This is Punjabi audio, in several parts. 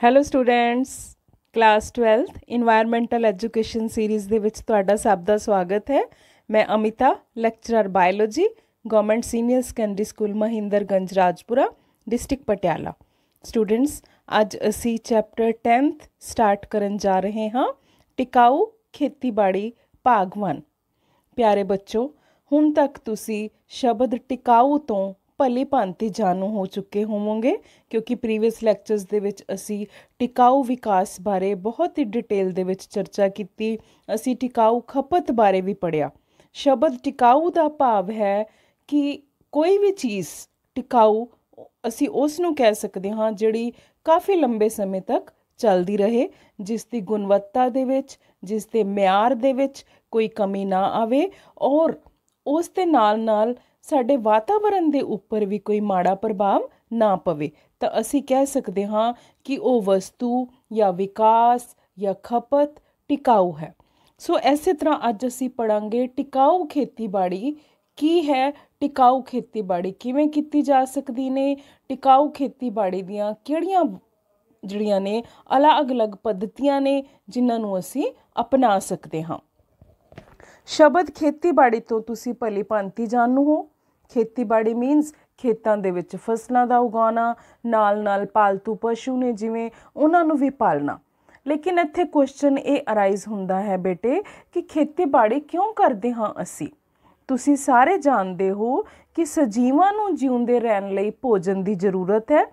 Hello students, class 12th environmental education series ਦੇ ਵਿੱਚ ਤੁਹਾਡਾ ਸਭ ਦਾ ਸਵਾਗਤ ਹੈ। ਮੈਂ Amita, lecturer biology, government senior secondary school Mahendraganj Rajpura, district Patiala. Students, ਅੱਜ ਅਸੀਂ ਚੈਪਟਰ 10th ਸਟਾਰਟ ਕਰਨ ਜਾ ਰਹੇ ਹਾਂ, ਟਿਕਾਊ ਖੇਤੀਬਾੜੀ ਭਾਗ 1। ਪਿਆਰੇ ਬੱਚੋ, ਹੁਣ ਤੱਕ ਤੁਸੀਂ ਸ਼ਬਦ ਟਿਕਾਊ ਤੋਂ ਭਲੀ ਭਾਂਤੀ ਜਾਣੂ ਹੋ ਚੁੱਕੇ ਹੋਵੋਗੇ, ਕਿਉਂਕਿ ਪ੍ਰੀਵੀਅਸ ਲੈਕਚਰਸ ਦੇ ਵਿੱਚ ਅਸੀਂ ਟਿਕਾਊ ਵਿਕਾਸ ਬਾਰੇ ਬਹੁਤ ਹੀ ਡਿਟੇਲ ਦੇ ਵਿੱਚ ਚਰਚਾ ਕੀਤੀ। ਅਸੀਂ ਟਿਕਾਊ ਖਪਤ ਬਾਰੇ ਵੀ ਪੜ੍ਹਿਆ। ਸ਼ਬਦ ਟਿਕਾਊ ਦਾ ਭਾਵ ਹੈ ਕਿ ਕੋਈ ਵੀ ਚੀਜ਼ ਟਿਕਾਊ ਅਸੀਂ ਉਸ ਨੂੰ ਕਹਿ ਸਕਦੇ ਹਾਂ ਜਿਹੜੀ ਕਾਫੀ ਲੰਬੇ ਸਮੇਂ ਤੱਕ ਚੱਲਦੀ ਰਹੇ, ਜਿਸ ਦੀ ਗੁਣਵੱਤਾ ਦੇ ਵਿੱਚ, ਜਿਸ ਦੇ ਮਿਆਰ ਦੇ ਵਿੱਚ ਕੋਈ ਕਮੀ ਨਾ ਆਵੇ ਔਰ ਉਸ ਦੇ ਨਾਲ ਸਾਡੇ ਵਾਤਾਵਰਣ ਦੇ ਉੱਪਰ ਵੀ ਕੋਈ ਮਾੜਾ ਪ੍ਰਭਾਵ ਨਾ ਪਵੇ, ਤਾਂ ਅਸੀਂ ਕਹਿ ਸਕਦੇ ਹਾਂ ਕਿ ਉਹ ਵਸਤੂ ਜਾਂ ਵਿਕਾਸ ਜਾਂ ਖਪਤ ਟਿਕਾਊ ਹੈ। ਸੋ ਇਸੇ ਤਰ੍ਹਾਂ ਅੱਜ ਅਸੀਂ ਪੜ੍ਹਾਂਗੇ ਟਿਕਾਊ ਖੇਤੀਬਾੜੀ ਕੀ ਹੈ, ਟਿਕਾਊ ਖੇਤੀਬਾੜੀ ਕਿਵੇਂ ਕੀਤੀ ਜਾ ਸਕਦੀ ਨੇ, ਟਿਕਾਊ ਖੇਤੀਬਾੜੀ ਦੀਆਂ ਕਿਹੜੀਆਂ ਜਿਹੜੀਆਂ ਨੇ ਅਲੱਗ-ਅਲੱਗ ਪੱਧਤੀਆਂ ਨੇ ਜਿਨ੍ਹਾਂ ਨੂੰ ਅਸੀਂ ਅਪਣਾ ਸਕਦੇ ਹਾਂ। ਸ਼ਬਦ ਖੇਤੀਬਾੜੀ ਤੋਂ ਤੁਸੀਂ ਭਲੀ ਭਾਂਤੀ ਜਾਣੂ ਹੋ। ਖੇਤੀਬਾੜੀ ਮੀਨਸ ਖੇਤਾਂ ਦੇ ਵਿੱਚ ਫਸਲਾਂ ਦਾ ਉਗਾਉਣਾ, ਨਾਲ ਪਾਲਤੂ ਪਸ਼ੂ ਨੇ ਜਿਵੇਂ ਉਹਨਾਂ ਨੂੰ ਵੀ ਪਾਲਣਾ। ਲੇਕਿਨ ਇੱਥੇ ਕੁਐਸਚਨ ਇਹ ਅਰਾਈਜ਼ ਹੁੰਦਾ ਹੈ ਬੇਟੇ ਕਿ ਖੇਤੀਬਾੜੀ ਕਿਉਂ ਕਰਦੇ ਹਾਂ ਅਸੀਂ? ਤੁਸੀਂ ਸਾਰੇ ਜਾਣਦੇ ਹੋ ਕਿ ਸਜੀਵਾਂ ਨੂੰ ਜਿਉਂਦੇ ਰਹਿਣ ਲਈ ਭੋਜਨ ਦੀ ਜ਼ਰੂਰਤ ਹੈ।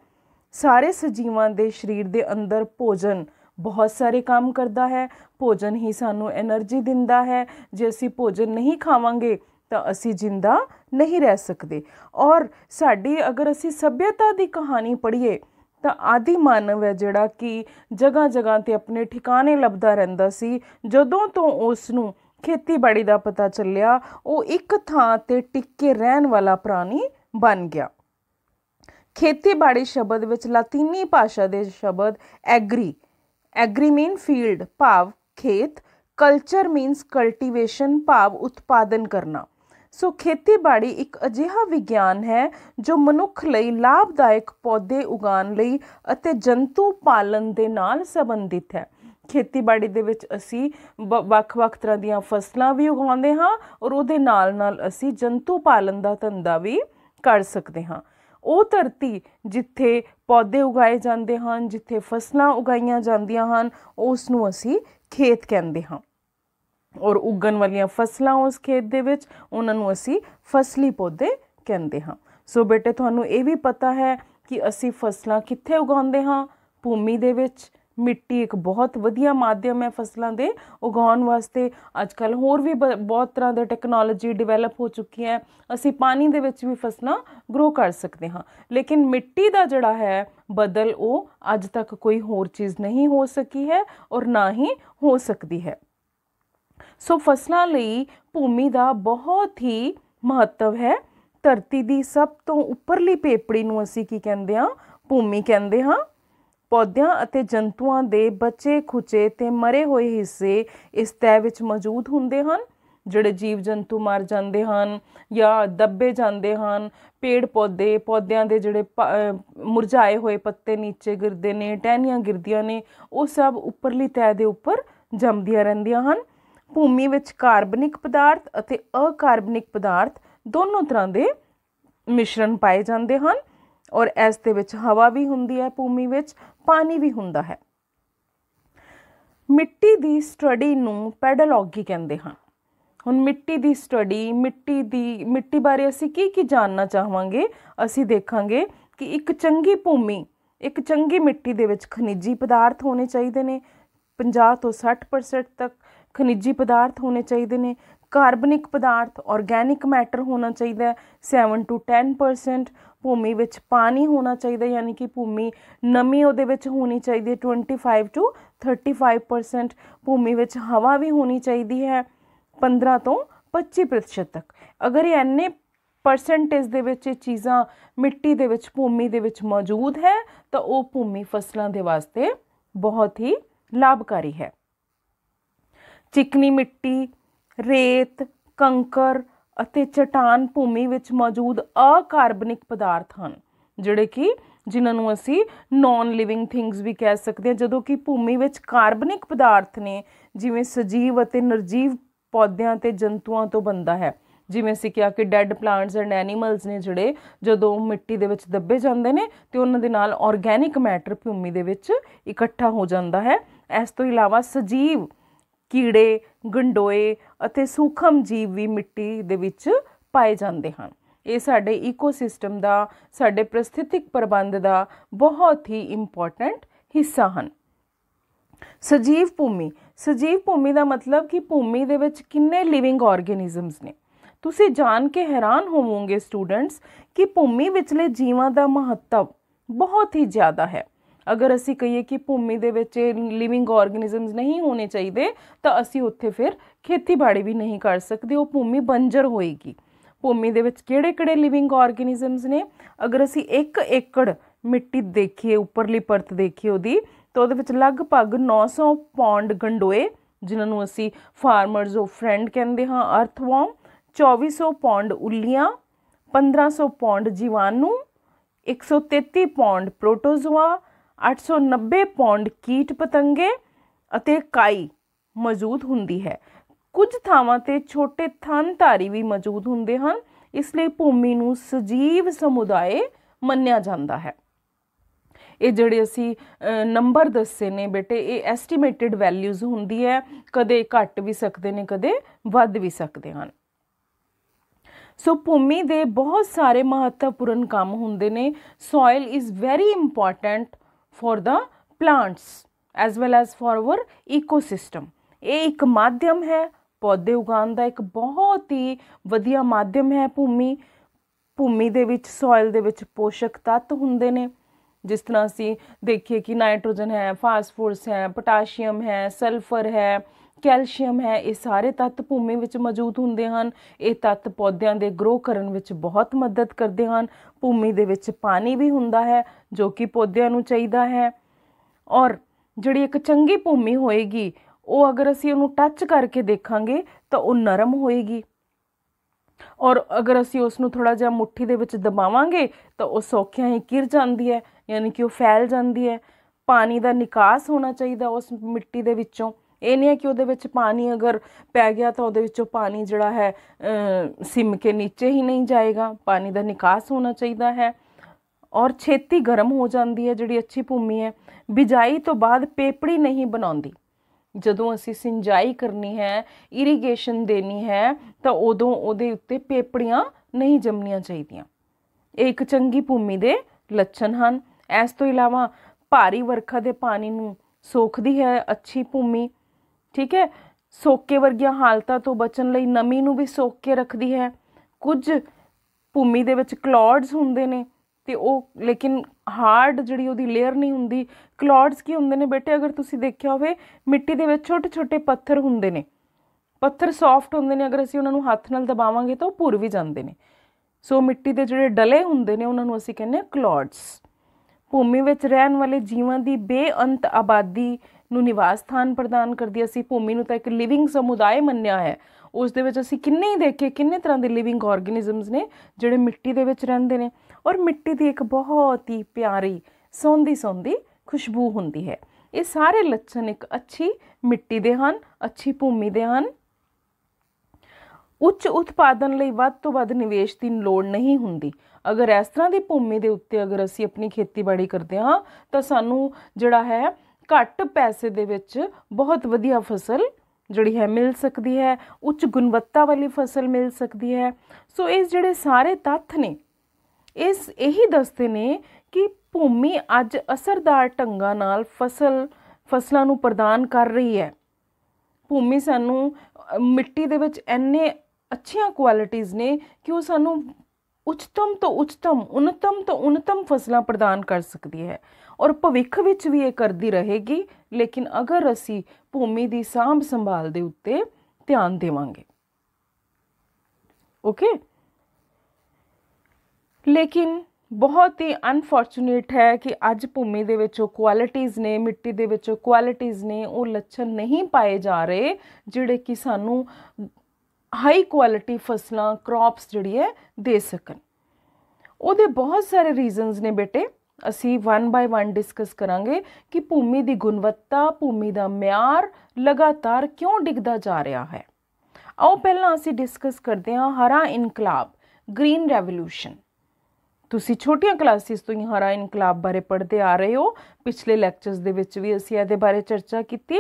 ਸਾਰੇ ਸਜੀਵਾਂ ਦੇ ਸਰੀਰ ਦੇ ਅੰਦਰ ਭੋਜਨ ਬਹੁਤ ਸਾਰੇ ਕੰਮ ਕਰਦਾ ਹੈ। ਭੋਜਨ ਹੀ ਸਾਨੂੰ ਐਨਰਜੀ ਦਿੰਦਾ ਹੈ। ਜੇ ਅਸੀਂ ਭੋਜਨ ਨਹੀਂ ਖਾਵਾਂਗੇ ਤਾਂ ਅਸੀਂ ਜਿੰਦਾ ਨਹੀਂ ਰਹਿ ਸਕਦੇ। ਔਰ ਸਾਡੀ ਅਗਰ ਅਸੀਂ ਸੱਭਿਅਤਾ ਦੀ ਕਹਾਣੀ ਪੜ੍ਹੀਏ ਤਾਂ ਆਦਿ ਮਾਨਵ ਹੈ ਜਿਹੜਾ ਕਿ ਜਗ੍ਹਾ 'ਤੇ ਆਪਣੇ ਠਿਕਾਣੇ ਲੱਭਦਾ ਰਹਿੰਦਾ ਸੀ। ਜਦੋਂ ਤੋਂ ਉਸ ਨੂੰ ਖੇਤੀਬਾੜੀ ਦਾ ਪਤਾ ਚੱਲਿਆ, ਉਹ ਇੱਕ ਥਾਂ 'ਤੇ ਟਿਕ ਕੇ ਰਹਿਣ ਵਾਲਾ ਪ੍ਰਾਣੀ ਬਣ ਗਿਆ। ਖੇਤੀਬਾੜੀ ਸ਼ਬਦ ਵਿੱਚ ਲਾਤੀਨੀ ਭਾਸ਼ਾ ਦੇ ਸ਼ਬਦ ਐਗਰੀ ਮੀਨ ਫੀਲਡ ਭਾਵ ਖੇਤ, ਕਲਚਰ ਮੀਨਸ ਕਲਟੀਵੇਸ਼ਨ ਭਾਵ ਉਤਪਾਦਨ ਕਰਨਾ। ਸੋ ਖੇਤੀਬਾੜੀ ਇੱਕ ਅਜਿਹਾ ਵਿਗਿਆਨ ਹੈ ਜੋ ਮਨੁੱਖ ਲਈ ਲਾਭਦਾਇਕ ਪੌਦੇ ਉਗਾਉਣ ਲਈ ਅਤੇ ਜੰਤੂ ਪਾਲਣ ਦੇ ਨਾਲ ਸੰਬੰਧਿਤ ਹੈ। ਖੇਤੀਬਾੜੀ ਦੇ ਵਿੱਚ ਅਸੀਂ ਵੱਖ-ਵੱਖ ਤਰ੍ਹਾਂ ਦੀਆਂ ਫਸਲਾਂ ਵੀ ਉਗਾਉਂਦੇ ਹਾਂ ਔਰ ਉਹਦੇ ਨਾਲ ਅਸੀਂ ਜੰਤੂ ਪਾਲਣ ਦਾ ਧੰਦਾ ਵੀ ਕਰ ਸਕਦੇ ਹਾਂ। ਉਹ ਧਰਤੀ ਜਿੱਥੇ ਪੌਦੇ ਉਗਾਏ ਜਾਂਦੇ ਹਨ, ਜਿੱਥੇ ਫਸਲਾਂ ਉਗਾਈਆਂ ਜਾਂਦੀਆਂ ਹਨ, ਉਸ ਨੂੰ ਅਸੀਂ ਖੇਤ ਕਹਿੰਦੇ ਹਾਂ। ਔਰ ਉੱਗਣ ਵਾਲੀਆਂ ਫਸਲਾਂ ਉਸ ਖੇਤ ਦੇ ਵਿੱਚ, ਉਹਨਾਂ ਨੂੰ ਅਸੀਂ ਫਸਲੀ ਪੌਦੇ ਕਹਿੰਦੇ ਹਾਂ। ਸੋ ਬੇਟੇ, ਤੁਹਾਨੂੰ ਇਹ ਵੀ ਪਤਾ ਹੈ ਕਿ ਅਸੀਂ ਫਸਲਾਂ ਕਿੱਥੇ ਉਗਾਉਂਦੇ ਹਾਂ? ਭੂਮੀ ਦੇ ਵਿੱਚ। ਮਿੱਟੀ ਇੱਕ ਬਹੁਤ ਵਧੀਆ ਮਾਧਿਅਮ ਹੈ ਫਸਲਾਂ ਦੇ ਉਗਾਉਣ ਵਾਸਤੇ। ਅੱਜ ਕੱਲ੍ਹ ਹੋਰ ਵੀ ਬਹੁਤ ਤਰ੍ਹਾਂ ਦੀ ਟੈਕਨੋਲੋਜੀ ਡਿਵੈਲਪ ਹੋ ਚੁੱਕੀ ਹੈ। ਅਸੀਂ ਪਾਣੀ ਦੇ ਵਿੱਚ ਵੀ ਫਸਲਾਂ ਗਰੋ ਕਰ ਸਕਦੇ ਹਾਂ। ਲੇਕਿਨ ਮਿੱਟੀ ਦਾ ਜਿਹੜਾ ਹੈ ਬਦਲ, ਉਹ ਅੱਜ ਤੱਕ ਕੋਈ ਹੋਰ ਚੀਜ਼ ਨਹੀਂ ਹੋ ਸਕੀ ਹੈ ਔਰ ਨਾ ਹੀ ਹੋ ਸਕਦੀ ਹੈ। ਸੋ ਫਸਲਾਂ ਲਈ ਭੂਮੀ ਦਾ ਬਹੁਤ ਹੀ ਮਹੱਤਵ ਹੈ। ਧਰਤੀ ਦੀ ਸਭ ਤੋਂ ਉੱਪਰਲੀ ਪੇਪੜੀ ਨੂੰ ਅਸੀਂ ਕੀ ਕਹਿੰਦੇ ਹਾਂ? ਭੂਮੀ ਕਹਿੰਦੇ ਹਾਂ। ਪੌਦਿਆਂ ਅਤੇ ਜੰਤੂਆਂ ਦੇ ਬਚੇ ਖੁਚੇ ਤੇ ਮਰੇ ਹੋਏ ਹਿੱਸੇ ਇਸ ਤਹਿ ਵਿੱਚ ਮੌਜੂਦ ਹੁੰਦੇ ਹਨ। ਜਿਹੜੇ ਜੀਵ ਜੰਤੂ ਮਰ ਜਾਂਦੇ ਹਨ ਜਾਂ ਦੱਬੇ ਜਾਂਦੇ ਹਨ, ਪੌਦਿਆਂ ਦੇ ਜਿਹੜੇ ਮੁਰਝਾਏ ਹੋਏ ਪੱਤੇ ਨੀਚੇ ਗਿਰਦੇ ਨੇ, ਟਹਿਣੀਆਂ ਗਿਰਦੀਆਂ ਨੇ, ਉਹ ਸਭ ਉੱਪਰਲੀ ਤਹਿ ਦੇ ਉੱਪਰ ਜੰਮਦੀਆਂ ਰਹਿੰਦੀਆਂ ਹਨ। ਭੂਮੀ ਵਿੱਚ ਕਾਰਬਨਿਕ ਪਦਾਰਥ ਅਤੇ ਅਕਾਰਬਨਿਕ ਪਦਾਰਥ ਦੋਨੋਂ ਤਰ੍ਹਾਂ ਦੇ ਮਿਸ਼ਰਣ ਪਾਏ ਜਾਂਦੇ ਹਨ ਔਰ ਇਸ ਦੇ ਵਿੱਚ ਹਵਾ ਵੀ ਹੁੰਦੀ ਹੈ, ਭੂਮੀ ਵਿੱਚ ਪਾਣੀ ਵੀ ਹੁੰਦਾ ਹੈ। ਮਿੱਟੀ ਦੀ ਸਟੱਡੀ ਨੂੰ ਪੈਡੋਲੌਜੀ ਕਹਿੰਦੇ ਹਨ। ਹੁਣ ਮਿੱਟੀ ਦੀ ਸਟੱਡੀ, ਮਿੱਟੀ ਬਾਰੇ ਅਸੀਂ ਕੀ ਜਾਣਨਾ ਚਾਹਾਂਗੇ? ਅਸੀਂ ਦੇਖਾਂਗੇ ਕਿ ਇੱਕ ਚੰਗੀ ਭੂਮੀ, ਇੱਕ ਚੰਗੀ ਮਿੱਟੀ ਦੇ ਵਿੱਚ ਖਣਿਜੀ ਪਦਾਰਥ ਹੋਣੇ ਚਾਹੀਦੇ ਨੇ। 50 ਤੋਂ 60% ਤੱਕ ਖਣਿਜੀ ਪਦਾਰਥ ਹੋਣੇ ਚਾਹੀਦੇ ਨੇ। ਕਾਰਬਨਿਕ ਪਦਾਰਥ, ਆਰਗੈਨਿਕ ਮੈਟਰ ਹੋਣਾ ਚਾਹੀਦਾ 7 ਤੋਂ 10%। ਭੂਮੀ ਵਿੱਚ ਪਾਣੀ ਹੋਣਾ ਚਾਹੀਦਾ, ਯਾਨੀ ਕਿ ਭੂਮੀ ਨਮੀ ਉਹਦੇ ਵਿੱਚ ਹੋਣੀ ਚਾਹੀਦੀ ਹੈ 25 ਤੋਂ 35%। ਭੂਮੀ ਵਿੱਚ ਹਵਾ ਵੀ ਹੋਣੀ ਚਾਹੀਦੀ ਹੈ 15 ਤੋਂ 25% ਤੱਕ। ਅਗਰ ਇਹ ਇੰਨੇ ਪਰਸੈਂਟੇਜ ਦੇ ਵਿੱਚ ਇਹ ਚੀਜ਼ਾਂ ਮਿੱਟੀ ਦੇ ਵਿੱਚ, ਭੂਮੀ ਦੇ ਵਿੱਚ ਮੌਜੂਦ ਹੈ ਤਾਂ ਉਹ ਭੂਮੀ ਫਸਲਾਂ ਦੇ ਵਾਸਤੇ ਬਹੁਤ ਹੀ ਲਾਭਕਾਰੀ ਹੈ। ਚਿਕਨੀ ਮਿੱਟੀ, ਰੇਤ, ਕੰਕਰ ਅਤੇ ਚਟਾਨ ਭੂਮੀ ਵਿੱਚ ਮੌਜੂਦ ਅਕਾਰਬਨਿਕ ਪਦਾਰਥ ਹਨ ਜਿਹੜੇ ਕਿ जिन्होंने असी नॉन लिविंग थिंग्स भी कह सकते हैं। जदों कि भूमि विच कार्बनिक पदार्थ ने जिवें सजीव अते निर्जीव पौद्यां ते जंतुआं तो बनता है। जिवें असीं कहा कि डैड प्लांट्स एंड एनीमल्स ने जिहड़े जदों मिट्टी दे विच दबे जांदे ने ते उन्हां दे नाल ऑर्गेनिक मैटर भूमि दे विच इकट्ठा हो जाता है। इस तो इलावा सजीव कीड़े गंडोए अते सूखम जीव भी मिट्टी दे विच पाए जाते हैं। ये साडे ईकोसिस्टम का साडे परिस्थितिक प्रबंध का बहुत ही इंपॉर्टेंट हिस्सा हैं। सजीव भूमि का मतलब कि भूमि दे विच किन्ने लिविंग ऑर्गेनिजम्स ने। तुसीं जान के हैरान होवोगे स्टूडेंट्स कि भूमि विचले जीवां का महत्व बहुत ही ज़्यादा है। अगर असी कहिए कि भूमि दे विच लिविंग ऑर्गेनिजम्स नहीं होने चाहिए तो असी उत्थे फिर खेतीबाड़ी भी नहीं कर सकते, वो भूमि बंजर होएगी। भूमि दे विच किहड़े-किहड़े लिविंग ऑर्गेनिजम्स ने, अगर असी 1 एकड़ मिट्टी देखिए, उपरली परत देखिए उहदी, तो उहदे विच लगभग 900 पौंड गंडोए जिन्होंने असी फार्मर्स ऑफ फ्रेंड कहते हाँ, अर्थवॉर्म, 2400 पौंड उल्लियां, 1500 पौंड जीवाणु, 133 पौंड प्रोटोजोआ, 890 पौंड कीट पतंगे अते काई मौजूद हुंदी है। कुछ थावां ते छोटे थनधारी भी मौजूद हुंदे हन, इसलिए भूमि नूं सजीव समुदाय मन्निया जांदा है। ये जिहड़े असी नंबर दस्से ने बेटे, ये एस्टीमेटेड वैल्यूज़ हुंदी है, कदे घट भी सकते ने कदे वध भी सकते हैं। सो भूमि दे बहुत सारे महत्वपूर्ण काम हुंदे ने। Soil is very important for the plants as well as for our ecosystem. ये एक माध्यम है पौधे उगाउण दा, एक बहुत ही वधिया माध्यम है भूमि दे विच सॉइल दे विच पोषक तत्व हुंदे ने। जिस तरह असी देखिए कि नाइट्रोजन है, फास्फोरस है, पोटाशियम है, सल्फर है, कैल्शियम है, ये सारे तत्व भूमि विच मौजूद हुंदे हन। ये तत्व पौधों के ग्रो करन विच बहुत मदद करते हैं। भूमि दे विच पानी भी हुंदा है जो कि पौधों नूं चाहीदा है। और जिहड़ी एक चंगी भूमि होएगी वो अगर असी उहनूं टच करके देखांगे तो वो नरम होएगी, और अगर असी उसनूं थोड़ा जिहा मुट्ठी दे विच दबावांगे तो वो सौखियां ही गिर जाती है, यानी कि वो फैल जाती है। पानी का निकास होना चाहिए उस मिट्टी दे विचों। ये नहीं है कि उहदे विच पानी अगर पै गया तो उहदे विचों पानी जिहड़ा है सिम के नीचे ही नहीं जाएगा। पानी का निकास होना चाहिए है। और छेती गर्म हो जाती है जिहड़ी अच्छी भूमि है। बिजाई तो बाद पेपड़ी नहीं बनाउंदी। जदों असी सिंचाई करनी है, इरीगेशन देनी है, तो उदों उहदे उत्ते पेपड़ियां नहीं जमनियां चाहिए। एक चंगी भूमि दे लक्षण हैं। इस तो इलावा भारी वर्खा के पानी नूं सोखदी है अच्छी भूमि, ठीक है। सोके वर्गियां हालतां तो बचन लई नमी नूं भी सोक के रखदी है। कुछ भूमि दे विच क्लॉड्स हुंदे ने ते वो लेकिन हार्ड जिहड़ी उहदी लेयर नहीं हुंदी। क्लॉड्स की हुंदे ने बेटे, अगर तुसी देखिया होवे मिट्टी दे विच छोटे छोटे पत्थर हुंदे ने, पत्थर सॉफ्ट हुंदे ने, अगर असी उहनां नूं हत्थ नाल दबावांगे तो भुर भी जांदे ने। सो मिट्टी दे जिहड़े डले हुंदे ने उहनां नूं असी कहने क्लॉड्स। भूमि विच रहन वाले जीवां दी बेअंत आबादी नूं निवास स्थान प्रदान करदी। असी भूमि नूं तां एक लिविंग समुदाय मन्निया है। उस दे विच असी किन्ने ही देखे किन्ने तरह के लिविंग ऑर्गेनिजम्स ने जिहड़े मिट्टी दे विच रहिंदे ने। और मिट्टी की एक बहुत ही प्यारी सौंधी सौंधी खुशबू हुंदी है। ये सारे लक्षण एक अच्छी मिट्टी दे हन, अच्छी भूमि दे हन। उच्च उत्पादन लई वध तो वध निवेश की लोड़ नहीं हुंदी। अगर इस तरह की भूमि के उत्ते अगर असी अपनी खेतीबाड़ी करते हाँ तो सानू जिहड़ा है घट पैसे दे विच बहुत वधिया फसल जिहड़ी है मिल सकती है, उच्च गुणवत्ता वाली फसल मिल सकती है। सो इस जिहड़े सारे तत्थ ने इस यही दसते ने कि भूमि अज असरदार ढंगां नाल फसलां नूं प्रदान कर रही है। भूमि सानू मिट्टी दे विच इन्ने अच्छियां क्वालिटीज़ ने कि वो सानू उच्चतम तो उच्चतम उन्नतम तो उन्नतम फसलां प्रदान कर सकती है, और भविख विच भी ये करती रहेगी। लेकिन अगर असी भूमि की सांभ संभाल दे उत्ते ध्यान देवांगे। ओके, लेकिन बहुत ही अनफॉर्चुनेट है कि अज भूमि दे विचों क्वालिटीज़ ने, मिट्टी दे विचों क्वालिटीज़ ने, वो लक्षण नहीं पाए जा रहे जिहड़े कि सानू हाई क्वालिटी फसलां क्रॉप्स जिहड़ी है दे सकन। उहदे बहुत सारे रीजनस ने बेटे। ਅਸੀਂ 1 ਬਾय 1 ਡਿਸਕਸ ਕਰਾਂਗੇ ਕਿ ਭੂਮੀ ਦੀ ਗੁਣਵੱਤਾ, ਭੂਮੀ ਦਾ ਮਿਆਰ ਲਗਾਤਾਰ ਕਿਉਂ ਡਿੱਗਦਾ ਜਾ ਰਿਹਾ ਹੈ। ਆਓ ਪਹਿਲਾਂ ਅਸੀਂ ਡਿਸਕਸ ਕਰਦੇ ਹਾਂ ਹਰਾ ਇਨਕਲਾਬ, ਗ੍ਰੀਨ ਰੈਵੋਲੂਸ਼ਨ। ਤੁਸੀਂ ਛੋਟੀਆਂ ਕਲਾਸਿਸ ਤੋਂ ਹੀ ਹਰਾ ਇਨਕਲਾਬ ਬਾਰੇ ਪੜ੍ਹਦੇ ਆ ਰਹੇ ਹੋ। ਪਿਛਲੇ ਲੈਕਚਰਸ ਦੇ ਵਿੱਚ ਵੀ ਅਸੀਂ ਇਹਦੇ ਬਾਰੇ ਚਰਚਾ ਕੀਤੀ।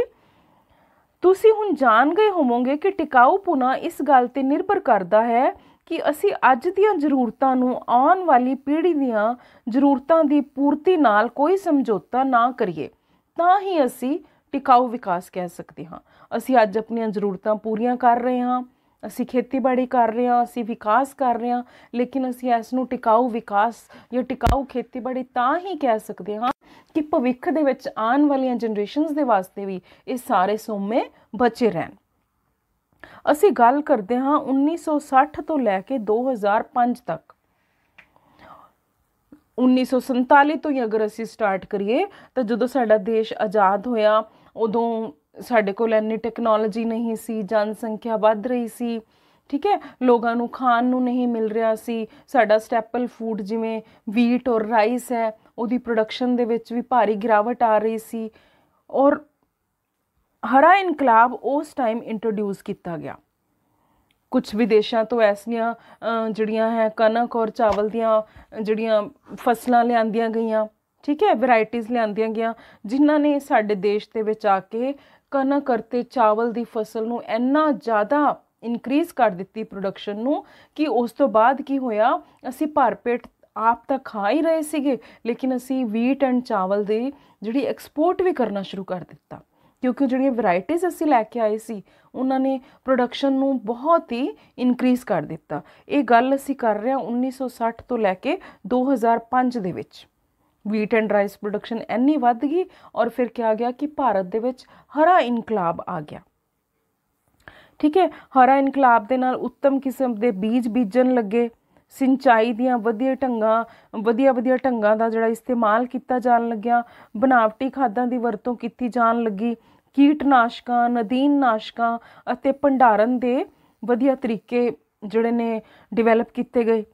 ਤੁਸੀਂ ਹੁਣ ਜਾਣ ਗਏ ਹੋਵੋਗੇ ਕਿ ਟਿਕਾਊਪੁਣਾ ਇਸ ਗੱਲ ਤੇ ਨਿਰਭਰ ਕਰਦਾ ਹੈ ਕਿ ਅਸੀਂ ਅੱਜ ਦੀਆਂ ਜ਼ਰੂਰਤਾਂ ਨੂੰ ਆਉਣ ਵਾਲੀ ਪੀੜ੍ਹੀ ਦੀਆਂ ਜ਼ਰੂਰਤਾਂ ਦੀ ਪੂਰਤੀ ਨਾਲ ਕੋਈ ਸਮਝੌਤਾ ਨਾ ਕਰੀਏ ਤਾਂ ਹੀ ਅਸੀਂ ਟਿਕਾਊ ਵਿਕਾਸ ਕਹਿ ਸਕਦੇ ਹਾਂ। ਅਸੀਂ ਅੱਜ ਆਪਣੀਆਂ ਜ਼ਰੂਰਤਾਂ ਪੂਰੀਆਂ ਕਰ ਰਹੇ ਹਾਂ, ਅਸੀਂ ਖੇਤੀਬਾੜੀ ਕਰ ਰਹੇ ਹਾਂ, ਅਸੀਂ ਵਿਕਾਸ ਕਰ ਰਹੇ ਹਾਂ, ਲੇਕਿਨ ਅਸੀਂ ਇਸ ਨੂੰ ਟਿਕਾਊ ਵਿਕਾਸ ਜਾਂ ਟਿਕਾਊ ਖੇਤੀਬਾੜੀ ਤਾਂ ਹੀ ਕਹਿ ਸਕਦੇ ਹਾਂ ਕਿ ਭਵਿੱਖ ਦੇ ਵਿੱਚ ਆਉਣ ਵਾਲੀਆਂ ਜਨਰੇਸ਼ਨਸ ਦੇ ਵਾਸਤੇ ਵੀ ਇਹ ਸਾਰੇ ਸੋਮੇ ਬਚੇ ਰਹਿਣ। ਅਸੀਂ ਗੱਲ ਕਰਦੇ ਹਾਂ 1960 ਤੋਂ ਲੈ ਕੇ 2005 ਤੱਕ। 1947 ਤੋਂ ਹੀ ਅਗਰ ਅਸੀਂ ਸਟਾਰਟ ਕਰੀਏ ਤਾਂ ਜਦੋਂ ਸਾਡਾ ਦੇਸ਼ ਆਜ਼ਾਦ ਹੋਇਆ ਉਦੋਂ ਸਾਡੇ ਕੋਲ ਇੰਨੀ ਟੈਕਨੋਲੋਜੀ ਨਹੀਂ ਸੀ, ਜਨਸੰਖਿਆ ਵੱਧ ਰਹੀ ਸੀ, ਠੀਕ ਹੈ, ਲੋਕਾਂ ਨੂੰ ਖਾਣ ਨੂੰ ਨਹੀਂ ਮਿਲ ਰਿਹਾ ਸੀ। ਸਾਡਾ ਸਟੈਪਲ ਫੂਡ ਜਿਵੇਂ ਵੀਟ ਔਰ ਰਾਈਸ ਹੈ ਉਹਦੀ ਪ੍ਰੋਡਕਸ਼ਨ ਦੇ ਵਿੱਚ ਵੀ ਭਾਰੀ ਗਿਰਾਵਟ ਆ ਰਹੀ ਸੀ ਔਰ ਹਰਾ ਇਨਕਲਾਬ ਉਸ ਟਾਈਮ ਇੰਟਰੋਡਿਊਸ ਕੀਤਾ ਗਿਆ। ਕੁਛ ਵਿਦੇਸ਼ਾਂ ਤੋਂ ਐਸੀਆਂ ਜਿਹੜੀਆਂ ਹੈ ਕਣਕ ਔਰ ਚਾਵਲ ਦੀਆਂ ਜਿਹੜੀਆਂ ਫਸਲਾਂ ਲਿਆਂਦੀਆਂ ਗਈਆਂ, ਠੀਕ ਹੈ, ਵੈਰਾਈਟੀਜ਼ ਲਿਆਂਦੀਆਂ ਗਈਆਂ ਜਿਨ੍ਹਾਂ ਨੇ ਸਾਡੇ ਦੇਸ਼ ਦੇ ਵਿੱਚ ਆ ਕੇ ਕਣਕ ਅਤੇ ਚਾਵਲ ਦੀ ਫਸਲ ਨੂੰ ਇੰਨਾ ਜ਼ਿਆਦਾ ਇਨਕਰੀਜ਼ ਕਰ ਦਿੱਤੀ ਪ੍ਰੋਡਕਸ਼ਨ ਨੂੰ ਕਿ ਉਸ ਤੋਂ ਬਾਅਦ ਕੀ ਹੋਇਆ, ਅਸੀਂ ਭਰ ਪੇਟ ਆਪ ਤਾਂ ਖਾ ਹੀ ਰਹੇ ਸੀਗੇ ਲੇਕਿਨ ਅਸੀਂ ਵੀਟ ਐਂਡ ਚਾਵਲ ਦੀ ਜਿਹੜੀ ਐਕਸਪੋਰਟ ਵੀ ਕਰਨਾ ਸ਼ੁਰੂ ਕਰ ਦਿੱਤਾ ਕਿਉਂਕਿ ਜਿਹੜੀਆਂ ਵੈਰਾਈਟੀਜ਼ ਅਸੀਂ ਲੈ ਕੇ ਆਏ ਸੀ ਉਹਨਾਂ ਨੇ ਪ੍ਰੋਡਕਸ਼ਨ ਨੂੰ ਬਹੁਤ ਹੀ ਇਨਕਰੀਜ਼ ਕਰ ਦਿੱਤਾ। ਇਹ ਗੱਲ ਅਸੀਂ ਕਰ ਰਹੇ ਹਾਂ 1960 ਤੋਂ ਲੈ ਕੇ 2005 ਦੇ ਵਿੱਚ। ਵੀਟ ਐਂਡ ਰਾਈਸ ਪ੍ਰੋਡਕਸ਼ਨ ਇੰਨੀ ਵੱਧ ਗਈ ਔਰ ਫਿਰ ਕਿਹਾ ਗਿਆ ਕਿ ਭਾਰਤ ਦੇ ਵਿੱਚ ਹਰਾ ਇਨਕਲਾਬ ਆ ਗਿਆ, ਠੀਕ ਹੈ। ਹਰਾ ਇਨਕਲਾਬ ਦੇ ਨਾਲ ਉੱਤਮ ਕਿਸਮ ਦੇ ਬੀਜ ਬੀਜਣ ਲੱਗੇ, ਸਿੰਚਾਈ ਦੀਆਂ ਵਧੀਆ ਢੰਗਾਂ ਦਾ ਜਿਹੜਾ ਇਸਤੇਮਾਲ ਕੀਤਾ ਜਾਣ ਲੱਗਿਆ, ਬਨਾਵਟੀ ਖਾਦਾਂ ਦੀ ਵਰਤੋਂ ਕੀਤੀ ਜਾਣ ਲੱਗੀ, ਕੀਟਨਾਸ਼ਕਾਂ, ਨਦੀਨਨਾਸ਼ਕਾਂ ਅਤੇ ਭੰਡਾਰਨ ਦੇ ਵਧੀਆ ਤਰੀਕੇ ਜਿਹੜੇ ਨੇ ਡਿਵੈਲਪ ਕੀਤੇ ਗਏ।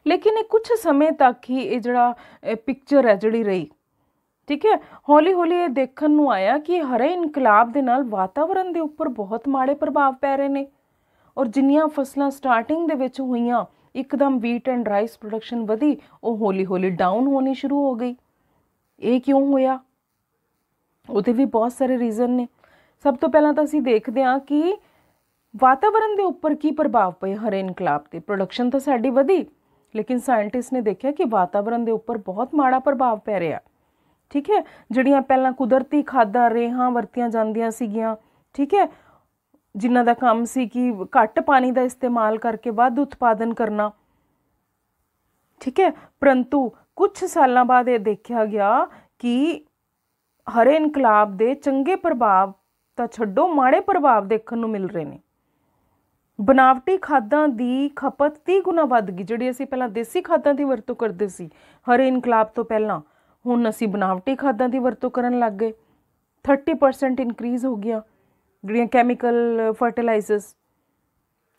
ਲੇਕਿਨ ਇਹ ਕੁਛ ਸਮੇਂ ਤੱਕ ਹੀ ਇਹ ਜਿਹੜਾ ਪਿਕਚਰ ਹੈ ਜਿਹੜੀ ਰਹੀ, ਠੀਕ ਹੈ। ਹੌਲੀ ਹੌਲੀ ਇਹ ਦੇਖਣ ਨੂੰ ਆਇਆ ਕਿ ਹਰੇ ਇਨਕਲਾਬ ਦੇ ਨਾਲ ਵਾਤਾਵਰਨ ਦੇ ਉੱਪਰ ਬਹੁਤ ਮਾੜੇ ਪ੍ਰਭਾਵ ਪੈ ਰਹੇ ਨੇ ਔਰ ਜਿੰਨੀਆਂ ਫਸਲਾਂ ਸਟਾਰਟਿੰਗ ਦੇ ਵਿੱਚ ਹੋਈਆਂ ਇੱਕਦਮ ਵੀਟ ਐਂਡ ਰਾਈਸ ਪ੍ਰੋਡਕਸ਼ਨ ਵਧੀ, ਉਹ ਹੌਲੀ ਹੌਲੀ ਡਾਊਨ ਹੋਣੀ ਸ਼ੁਰੂ ਹੋ ਗਈ। ਇਹ ਕਿਉਂ ਹੋਇਆ? ਉਹਦੇ ਵੀ ਬਹੁਤ ਸਾਰੇ ਰੀਜ਼ਨ ਨੇ। ਸਭ ਤੋਂ ਪਹਿਲਾਂ ਤਾਂ ਅਸੀਂ ਦੇਖਦੇ ਹਾਂ ਕਿ ਵਾਤਾਵਰਨ ਦੇ ਉੱਪਰ ਕੀ ਪ੍ਰਭਾਵ ਪਏ ਹਰੇ ਇਨਕਲਾਬ ਤੇ। ਪ੍ਰੋਡਕਸ਼ਨ ਤਾਂ ਸਾਡੀ ਵਧੀ ਲੇਕਿਨ ਸਾਇੰਟਿਸਟ ਨੇ ਦੇਖਿਆ ਕਿ ਵਾਤਾਵਰਨ ਦੇ ਉੱਪਰ ਬਹੁਤ ਮਾੜਾ ਪ੍ਰਭਾਵ ਪੈ ਰਿਹਾ, ਠੀਕ ਹੈ। ਜਿਹੜੀਆਂ ਪਹਿਲਾਂ ਕੁਦਰਤੀ ਖਾਦਾਂ ਰੇਹਾਂ ਵਰਤੀਆਂ ਜਾਂਦੀਆਂ ਸੀਗੀਆਂ, ਠੀਕ ਹੈ, ਜਿਨ੍ਹਾਂ ਦਾ ਕੰਮ ਸੀ ਕਿ ਘੱਟ ਪਾਣੀ ਦਾ ਇਸਤੇਮਾਲ ਕਰਕੇ ਵੱਧ ਉਤਪਾਦਨ ਕਰਨਾ, ਠੀਕ ਹੈ, ਪਰੰਤੂ ਕੁਝ ਸਾਲਾਂ ਬਾਅਦ ਇਹ ਦੇਖਿਆ ਗਿਆ ਕਿ ਹਰੇ ਇਨਕਲਾਬ ਦੇ ਚੰਗੇ ਪ੍ਰਭਾਵ ਤਾਂ ਛੱਡੋ, ਮਾੜੇ ਪ੍ਰਭਾਵ ਦੇਖਣ ਨੂੰ ਮਿਲ ਰਹੇ ਨੇ। ਬਨਾਵਟੀ ਖਾਦਾਂ ਦੀ ਖਪਤ 30 ਗੁਣਾ ਵੱਧ ਗਈ। ਜਿਹੜੀ ਅਸੀਂ ਪਹਿਲਾਂ ਦੇਸੀ ਖਾਦਾਂ ਦੀ ਵਰਤੋਂ ਕਰਦੇ ਸੀ ਹਰੇ ਇਨਕਲਾਬ ਤੋਂ ਪਹਿਲਾਂ, ਹੁਣ ਅਸੀਂ ਬਨਾਵਟੀ ਖਾਦਾਂ ਦੀ ਵਰਤੋਂ ਕਰਨ ਲੱਗ ਗਏ। 30% ਇਨਕਰੀਜ਼ ਹੋ ਗਿਆ ਜਿਹੜੀਆਂ ਕੈਮੀਕਲ ਫਰਟੀਲਾਈਜ਼ਰਸ,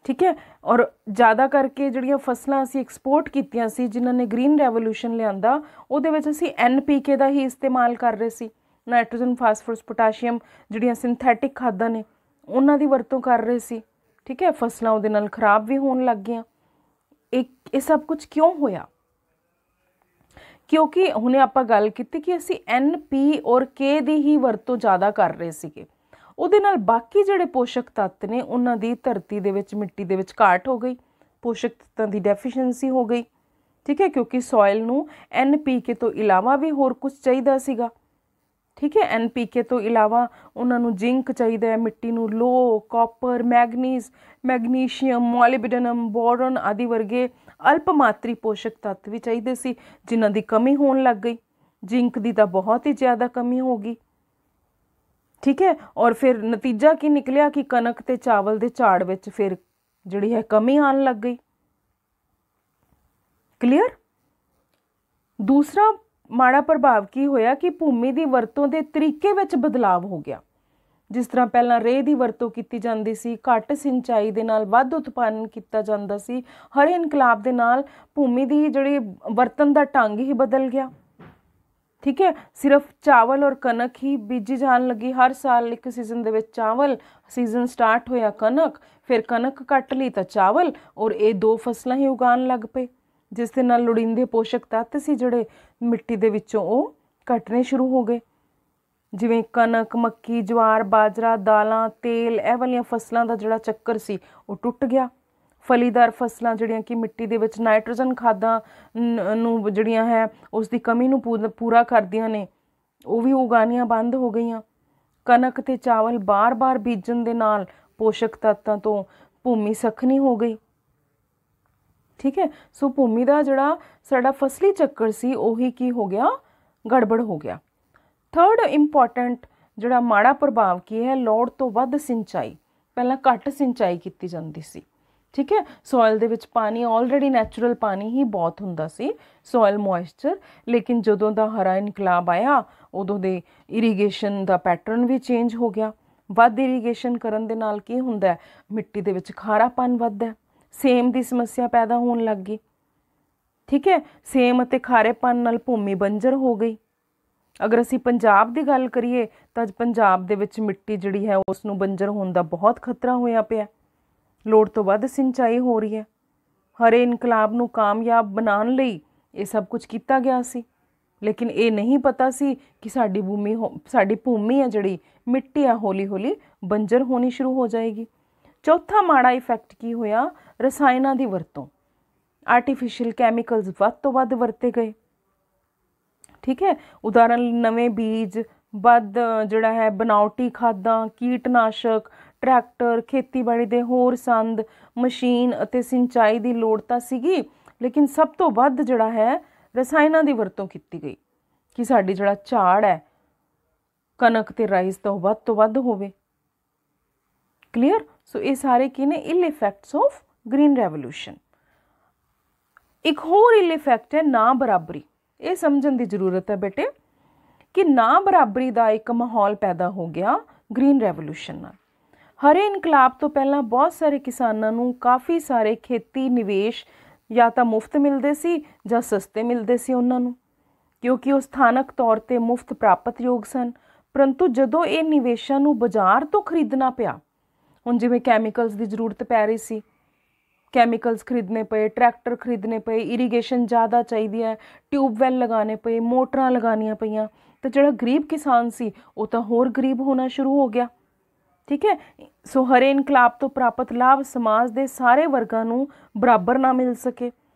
ਠੀਕ ਹੈ। ਔਰ ਜ਼ਿਆਦਾ ਕਰਕੇ ਜਿਹੜੀਆਂ ਫਸਲਾਂ ਅਸੀਂ ਐਕਸਪੋਰਟ ਕੀਤੀਆਂ ਸੀ ਜਿਨ੍ਹਾਂ ਨੇ ਗ੍ਰੀਨ ਰੈਵੋਲੂਸ਼ਨ ਲਿਆਂਦਾ, ਉਹਦੇ ਵਿੱਚ ਅਸੀਂ NPK ਦਾ ਹੀ ਇਸਤੇਮਾਲ ਕਰ ਰਹੇ ਸੀ, ਨਾਈਟ੍ਰੋਜਨ, ਫਾਸਫੋਰਸ, ਪੋਟਾਸ਼ੀਅਮ, ਜਿਹੜੀਆਂ ਸਿੰਥੈਟਿਕ ਖਾਦਾਂ ਨੇ ਉਹਨਾਂ ਦੀ ਵਰਤੋਂ ਕਰ ਰਹੇ ਸੀ, ਠੀਕ ਹੈ। ਫਸਲਾਂ ਉਹਦੇ ਨਾਲ ਖਰਾਬ ਵੀ ਹੋਣ ਲੱਗ ਗਈਆਂ। ਇਹ ਸਭ ਕੁਝ ਕਿਉਂ ਹੋਇਆ? ਕਿਉਂਕਿ ਹੁਣੇ ਆਪਾਂ ਗੱਲ ਕੀਤੀ ਕਿ ਅਸੀਂ NP ਔਰ K ਦੀ ਹੀ ਵਰਤੋਂ ਜ਼ਿਆਦਾ ਕਰ ਰਹੇ ਸੀਗੇ। ਉਹਦੇ ਨਾਲ ਬਾਕੀ ਜਿਹੜੇ ਪੋਸ਼ਕ ਤੱਤ ਨੇ ਉਹਨਾਂ ਦੀ ਧਰਤੀ ਦੇ ਵਿੱਚ, ਮਿੱਟੀ ਦੇ ਵਿੱਚ ਘਾਟ ਹੋ ਗਈ, ਪੋਸ਼ਕ ਤੱਤਾਂ ਦੀ ਡੈਫੀਸ਼ੀਐਂਸੀ ਹੋ ਗਈ, ਠੀਕ ਹੈ, ਕਿਉਂਕਿ ਸੋਇਲ ਨੂੰ NPK ਤੋਂ ਇਲਾਵਾ ਵੀ ਹੋਰ ਕੁਝ ਚਾਹੀਦਾ ਸੀਗਾ, ਠੀਕ ਹੈ। NPK ਤੋਂ ਇਲਾਵਾ ਉਹਨਾਂ ਨੂੰ ਜ਼ਿੰਕ ਚਾਹੀਦਾ ਹੈ, ਮਿੱਟੀ ਨੂੰ ਲੋਹ, ਕਾਪਰ, ਮੈਗਨੀਸ਼ੀਅਮ, ਮੋਲਿਬਡੇਨਮ, ਬੋਰਨ ਆਦਿ ਵਰਗੇ ਅਲਪ ਮਾਤਰੀ ਪੋਸ਼ਕ ਤੱਤ ਵੀ ਚਾਹੀਦੇ ਸੀ ਜਿਨ੍ਹਾਂ ਦੀ ਕਮੀ ਹੋਣ ਲੱਗ ਗਈ। ਜ਼ਿੰਕ ਦੀ ਤਾਂ ਬਹੁਤ ਹੀ ਜ਼ਿਆਦਾ ਕਮੀ ਹੋ ਗਈ, ਠੀਕ ਹੈ। ਔਰ ਫਿਰ ਨਤੀਜਾ ਕੀ ਨਿਕਲਿਆ ਕਿ ਕਣਕ ਤੇ ਚਾਵਲ ਦੇ ਝਾੜ ਵਿੱਚ ਫਿਰ ਜਿਹੜੀ ਹੈ ਕਮੀ ਆਉਣ ਲੱਗ ਗਈ। ਕਲੀਅਰ? ਦੂਸਰਾ ਮਾੜਾ ਪ੍ਰਭਾਵ ਕੀ ਹੋਇਆ ਕਿ ਭੂਮੀ ਦੀ ਵਰਤੋਂ ਦੇ ਤਰੀਕੇ ਵਿੱਚ ਬਦਲਾਵ ਹੋ ਗਿਆ। ਜਿਸ ਤਰ੍ਹਾਂ ਪਹਿਲਾਂ ਰੇਹ ਦੀ ਵਰਤੋਂ ਕੀਤੀ ਜਾਂਦੀ ਸੀ, ਘੱਟ ਸਿੰਚਾਈ ਦੇ ਨਾਲ ਵੱਧ ਉਤਪਾਦਨ ਕੀਤਾ ਜਾਂਦਾ ਸੀ। ਹਰੇ ਇਨਕਲਾਬ ਦੇ ਨਾਲ ਭੂਮੀ ਦੀ ਜਿਹੜੀ ਵਰਤਨ ਦਾ ਢੰਗ ਹੀ ਬਦਲ ਗਿਆ। ਠੀਕ ਹੈ, ਸਿਰਫ ਚਾਵਲ ਔਰ ਕਣਕ ਹੀ ਬੀਜੀ ਜਾਣ ਲੱਗੀ। ਹਰ ਸਾਲ ਇੱਕ ਸੀਜ਼ਨ ਦੇ ਵਿੱਚ ਚਾਵਲ, ਸੀਜ਼ਨ ਸਟਾਰਟ ਹੋਇਆ ਕਣਕ, ਫਿਰ ਕਣਕ ਕੱਟ ਲਈ ਤਾਂ ਚਾਵਲ, ਔਰ ਇਹ ਦੋ ਫਸਲਾਂ ਹੀ ਉਗਾਉਣ ਲੱਗ ਪਏ, ਜਿਸ ਦੇ ਨਾਲ ਲੋੜੀਂਦੇ ਪੋਸ਼ਕ ਤੱਤ ਸੀ ਜਿਹੜੇ ਮਿੱਟੀ ਦੇ ਵਿੱਚੋਂ ਉਹ ਘਟਣੇ ਸ਼ੁਰੂ ਹੋ ਗਏ। ਜਿਵੇਂ ਕਣਕ, ਮੱਕੀ, ਜਵਾਰ, ਬਾਜਰਾ, ਦਾਲਾਂ, ਤੇਲ, ਇਹ ਵਾਲੀਆਂ ਫਸਲਾਂ ਦਾ ਜਿਹੜਾ ਚੱਕਰ ਸੀ ਉਹ ਟੁੱਟ ਗਿਆ। ਫਲੀਦਾਰ ਫਸਲਾਂ ਜਿਹੜੀਆਂ ਕਿ ਮਿੱਟੀ ਦੇ ਵਿੱਚ ਨਾਈਟ੍ਰੋਜਨ ਖਾਦਾਂ ਨੂੰ ਜਿਹੜੀਆਂ ਹੈ ਉਸ ਦੀ ਕਮੀ ਨੂੰ ਪੂਰਾ ਕਰਦੀਆਂ ਨੇ, ਉਹ ਵੀ ਉਗਾਉਣੀਆਂ ਬੰਦ ਹੋ ਗਈਆਂ। ਕਣਕ ਤੇ ਚਾਵਲ ਬਾਰ-ਬਾਰ ਬੀਜਣ ਦੇ ਨਾਲ ਪੋਸ਼ਕ ਤੱਤਾਂ ਤੋਂ ਭੂਮੀ ਸਖਣੀ ਹੋ ਗਈ। ਠੀਕ ਹੈ, ਸੋ ਭੂਮੀ ਦਾ ਜਿਹੜਾ ਸਾਡਾ ਫਸਲੀ ਚੱਕਰ ਸੀ ਉਹੀ ਕੀ ਹੋ ਗਿਆ, ਗੜਬੜ ਹੋ ਗਿਆ। ਥਰਡ ਇੰਪੋਰਟੈਂਟ ਜਿਹੜਾ ਮਾੜਾ ਪ੍ਰਭਾਵ ਕੀ ਹੈ, ਲੋੜ ਤੋਂ ਵੱਧ ਸਿੰਚਾਈ। ਪਹਿਲਾਂ ਘੱਟ ਸਿੰਚਾਈ ਕੀਤੀ ਜਾਂਦੀ ਸੀ। ਠੀਕ ਹੈ, ਸੋਇਲ ਦੇ ਵਿੱਚ ਪਾਣੀ ਆਲਰੇਡੀ ਨੈਚੁਰਲ ਪਾਣੀ ਹੀ ਬਹੁਤ ਹੁੰਦਾ ਸੀ, ਸੋਇਲ ਮੋਇਸਚਰ। ਲੇਕਿਨ ਜਦੋਂ ਦਾ ਹਰਾ ਇਨਕਲਾਬ ਆਇਆ ਉਦੋਂ ਦੇ ਇਰੀਗੇਸ਼ਨ ਦਾ ਪੈਟਰਨ ਵੀ ਚੇਂਜ ਹੋ ਗਿਆ। ਵੱਧ ਇਰੀਗੇਸ਼ਨ ਕਰਨ ਦੇ ਨਾਲ ਕੀ ਹੁੰਦਾ, ਮਿੱਟੀ ਦੇ ਵਿੱਚ ਖਾਰਾਪਨ ਵੱਧਦਾ, ਸੇਮ ਦੀ ਸਮੱਸਿਆ ਪੈਦਾ ਹੋਣ ਲੱਗ ਗਈ। ਠੀਕ ਹੈ, ਸੇਮ ਅਤੇ ਖਾਰੇਪਨ ਨਾਲ ਭੂਮੀ ਬੰਜਰ ਹੋ ਗਈ। ਅਗਰ ਅਸੀਂ ਪੰਜਾਬ ਦੀ ਗੱਲ ਕਰੀਏ ਤਾਂ ਪੰਜਾਬ ਦੇ ਵਿੱਚ ਮਿੱਟੀ ਜਿਹੜੀ ਹੈ ਉਸ ਨੂੰ ਬੰਜਰ ਹੋਣ ਦਾ ਬਹੁਤ ਖਤਰਾ ਹੋਇਆ ਪਿਆ। ਲੋੜ ਤੋਂ ਵੱਧ ਸਿੰਚਾਈ ਹੋ ਰਹੀ ਹੈ। ਹਰੇ ਇਨਕਲਾਬ ਨੂੰ ਕਾਮਯਾਬ ਬਣਾਉਣ ਲਈ ਇਹ ਸਭ ਕੁਝ ਕੀਤਾ ਗਿਆ ਸੀ, ਲੇਕਿਨ ਇਹ ਨਹੀਂ ਪਤਾ ਸੀ ਕਿ ਸਾਡੀ ਭੂਮੀ ਹੈ ਜਿਹੜੀ ਮਿੱਟੀ ਆ ਹੌਲੀ ਹੌਲੀ ਬੰਜਰ ਹੋਣੀ ਸ਼ੁਰੂ ਹੋ ਜਾਏਗੀ। ਚੌਥਾ ਮਾੜਾ ਇਫੈਕਟ ਕੀ ਹੋਇਆ, ਰਸਾਇਣਾਂ ਦੀ ਵਰਤੋਂ। ਆਰਟੀਫਿਸ਼ੀਅਲ ਕੈਮੀਕਲਸ ਵੱਧ ਤੋਂ ਵੱਧ ਵਰਤੇ ਗਏ। ਠੀਕ ਹੈ, ਉਦਾਹਰਨ ਲਈ ਨਵੇਂ ਬੀਜ, ਵੱਧ ਜਿਹੜਾ ਹੈ ਬਨਾਵਟੀ ਖਾਦਾਂ, ਕੀਟਨਾਸ਼ਕ, ਟਰੈਕਟਰ, ਖੇਤੀਬਾੜੀ ਦੇ ਹੋਰ ਸੰਦ, ਮਸ਼ੀਨ ਅਤੇ ਸਿੰਚਾਈ ਦੀ ਲੋੜ ਤਾਂ ਸੀਗੀ, ਲੇਕਿਨ ਸਭ ਤੋਂ ਵੱਧ ਜਿਹੜਾ ਹੈ ਰਸਾਇਣਾਂ ਦੀ ਵਰਤੋਂ ਕੀਤੀ ਗਈ ਕਿ ਸਾਡੀ ਜਿਹੜਾ ਝਾੜ ਹੈ ਕਣਕ ਤੇ ਰਾਈਸ ਤੋਂ ਵੱਧ ਹੋਵੇ। ਕਲੀਅਰ? ਸੋ ਇਹ ਸਾਰੇ ਕੀ ਨੇ, ਇਲ ਇਫੈਕਟਸ ਆਫ ਗ੍ਰੀਨ ਰੈਵੋਲੂਸ਼ਨ। ਇੱਕ ਹੋਰ ਇਲ ਇਫੈਕਟ ਹੈ ਨਾ ਬਰਾਬਰੀ। ਇਹ ਸਮਝਣ ਦੀ ਜ਼ਰੂਰਤ ਹੈ ਬੇਟੇ ਕਿ ਨਾ ਬਰਾਬਰੀ ਦਾ ਇੱਕ ਮਾਹੌਲ ਪੈਦਾ ਹੋ ਗਿਆ ਗ੍ਰੀਨ ਰੈਵੋਲੂਸ਼ਨ ਨਾਲ। ਹਰੇ ਇਨਕਲਾਬ ਤੋਂ ਪਹਿਲਾਂ ਬਹੁਤ ਸਾਰੇ ਕਿਸਾਨਾਂ ਨੂੰ ਕਾਫੀ ਸਾਰੇ ਖੇਤੀ ਨਿਵੇਸ਼ ਜਾਂ ਤਾਂ ਮੁਫਤ ਮਿਲਦੇ ਸੀ ਜਾਂ ਸਸਤੇ ਮਿਲਦੇ ਸੀ ਉਹਨਾਂ ਨੂੰ, ਕਿਉਂਕਿ ਉਹ ਸਥਾਨਕ ਤੌਰ 'ਤੇ ਮੁਫਤ ਪ੍ਰਾਪਤਯੋਗ ਸਨ। ਪਰੰਤੂ ਜਦੋਂ ਇਹ ਨਿਵੇਸ਼ਾਂ ਨੂੰ ਬਾਜ਼ਾਰ ਤੋਂ ਖਰੀਦਣਾ ਪਿਆ, ਹੁਣ ਜਿਵੇਂ ਕੈਮੀਕਲਸ ਦੀ ਜ਼ਰੂਰਤ ਪੈ ਰਹੀ ਸੀ, ਕੈਮੀਕਲਸ ਖਰੀਦਣੇ ਪਏ, ਟਰੈਕਟਰ ਖਰੀਦਣੇ ਪਏ, ਇਰੀਗੇਸ਼ਨ ਜ਼ਿਆਦਾ ਚਾਹੀਦੀ ਹੈ, ਟਿਊਬਵੈਲ ਲਗਾਉਣੇ ਪਏ, ਮੋਟਰਾਂ ਲਗਾਉਣੀਆਂ ਪਈਆਂ, ਤਾਂ ਜਿਹੜਾ ਗਰੀਬ ਕਿਸਾਨ ਸੀ ਉਹ ਤਾਂ ਹੋਰ ਗਰੀਬ ਹੋਣਾ ਸ਼ੁਰੂ ਹੋ ਗਿਆ। ਠੀਕ ਹੈ, ਸੋ ਹਰੇ ਇਨਕਲਾਬ ਤੋਂ ਪ੍ਰਾਪਤ ਲਾਭ ਸਮਾਜ ਦੇ ਸਾਰੇ ਵਰਗਾਂ ਨੂੰ ਬਰਾਬਰ ਨਾ ਮਿਲ ਸਕੇ।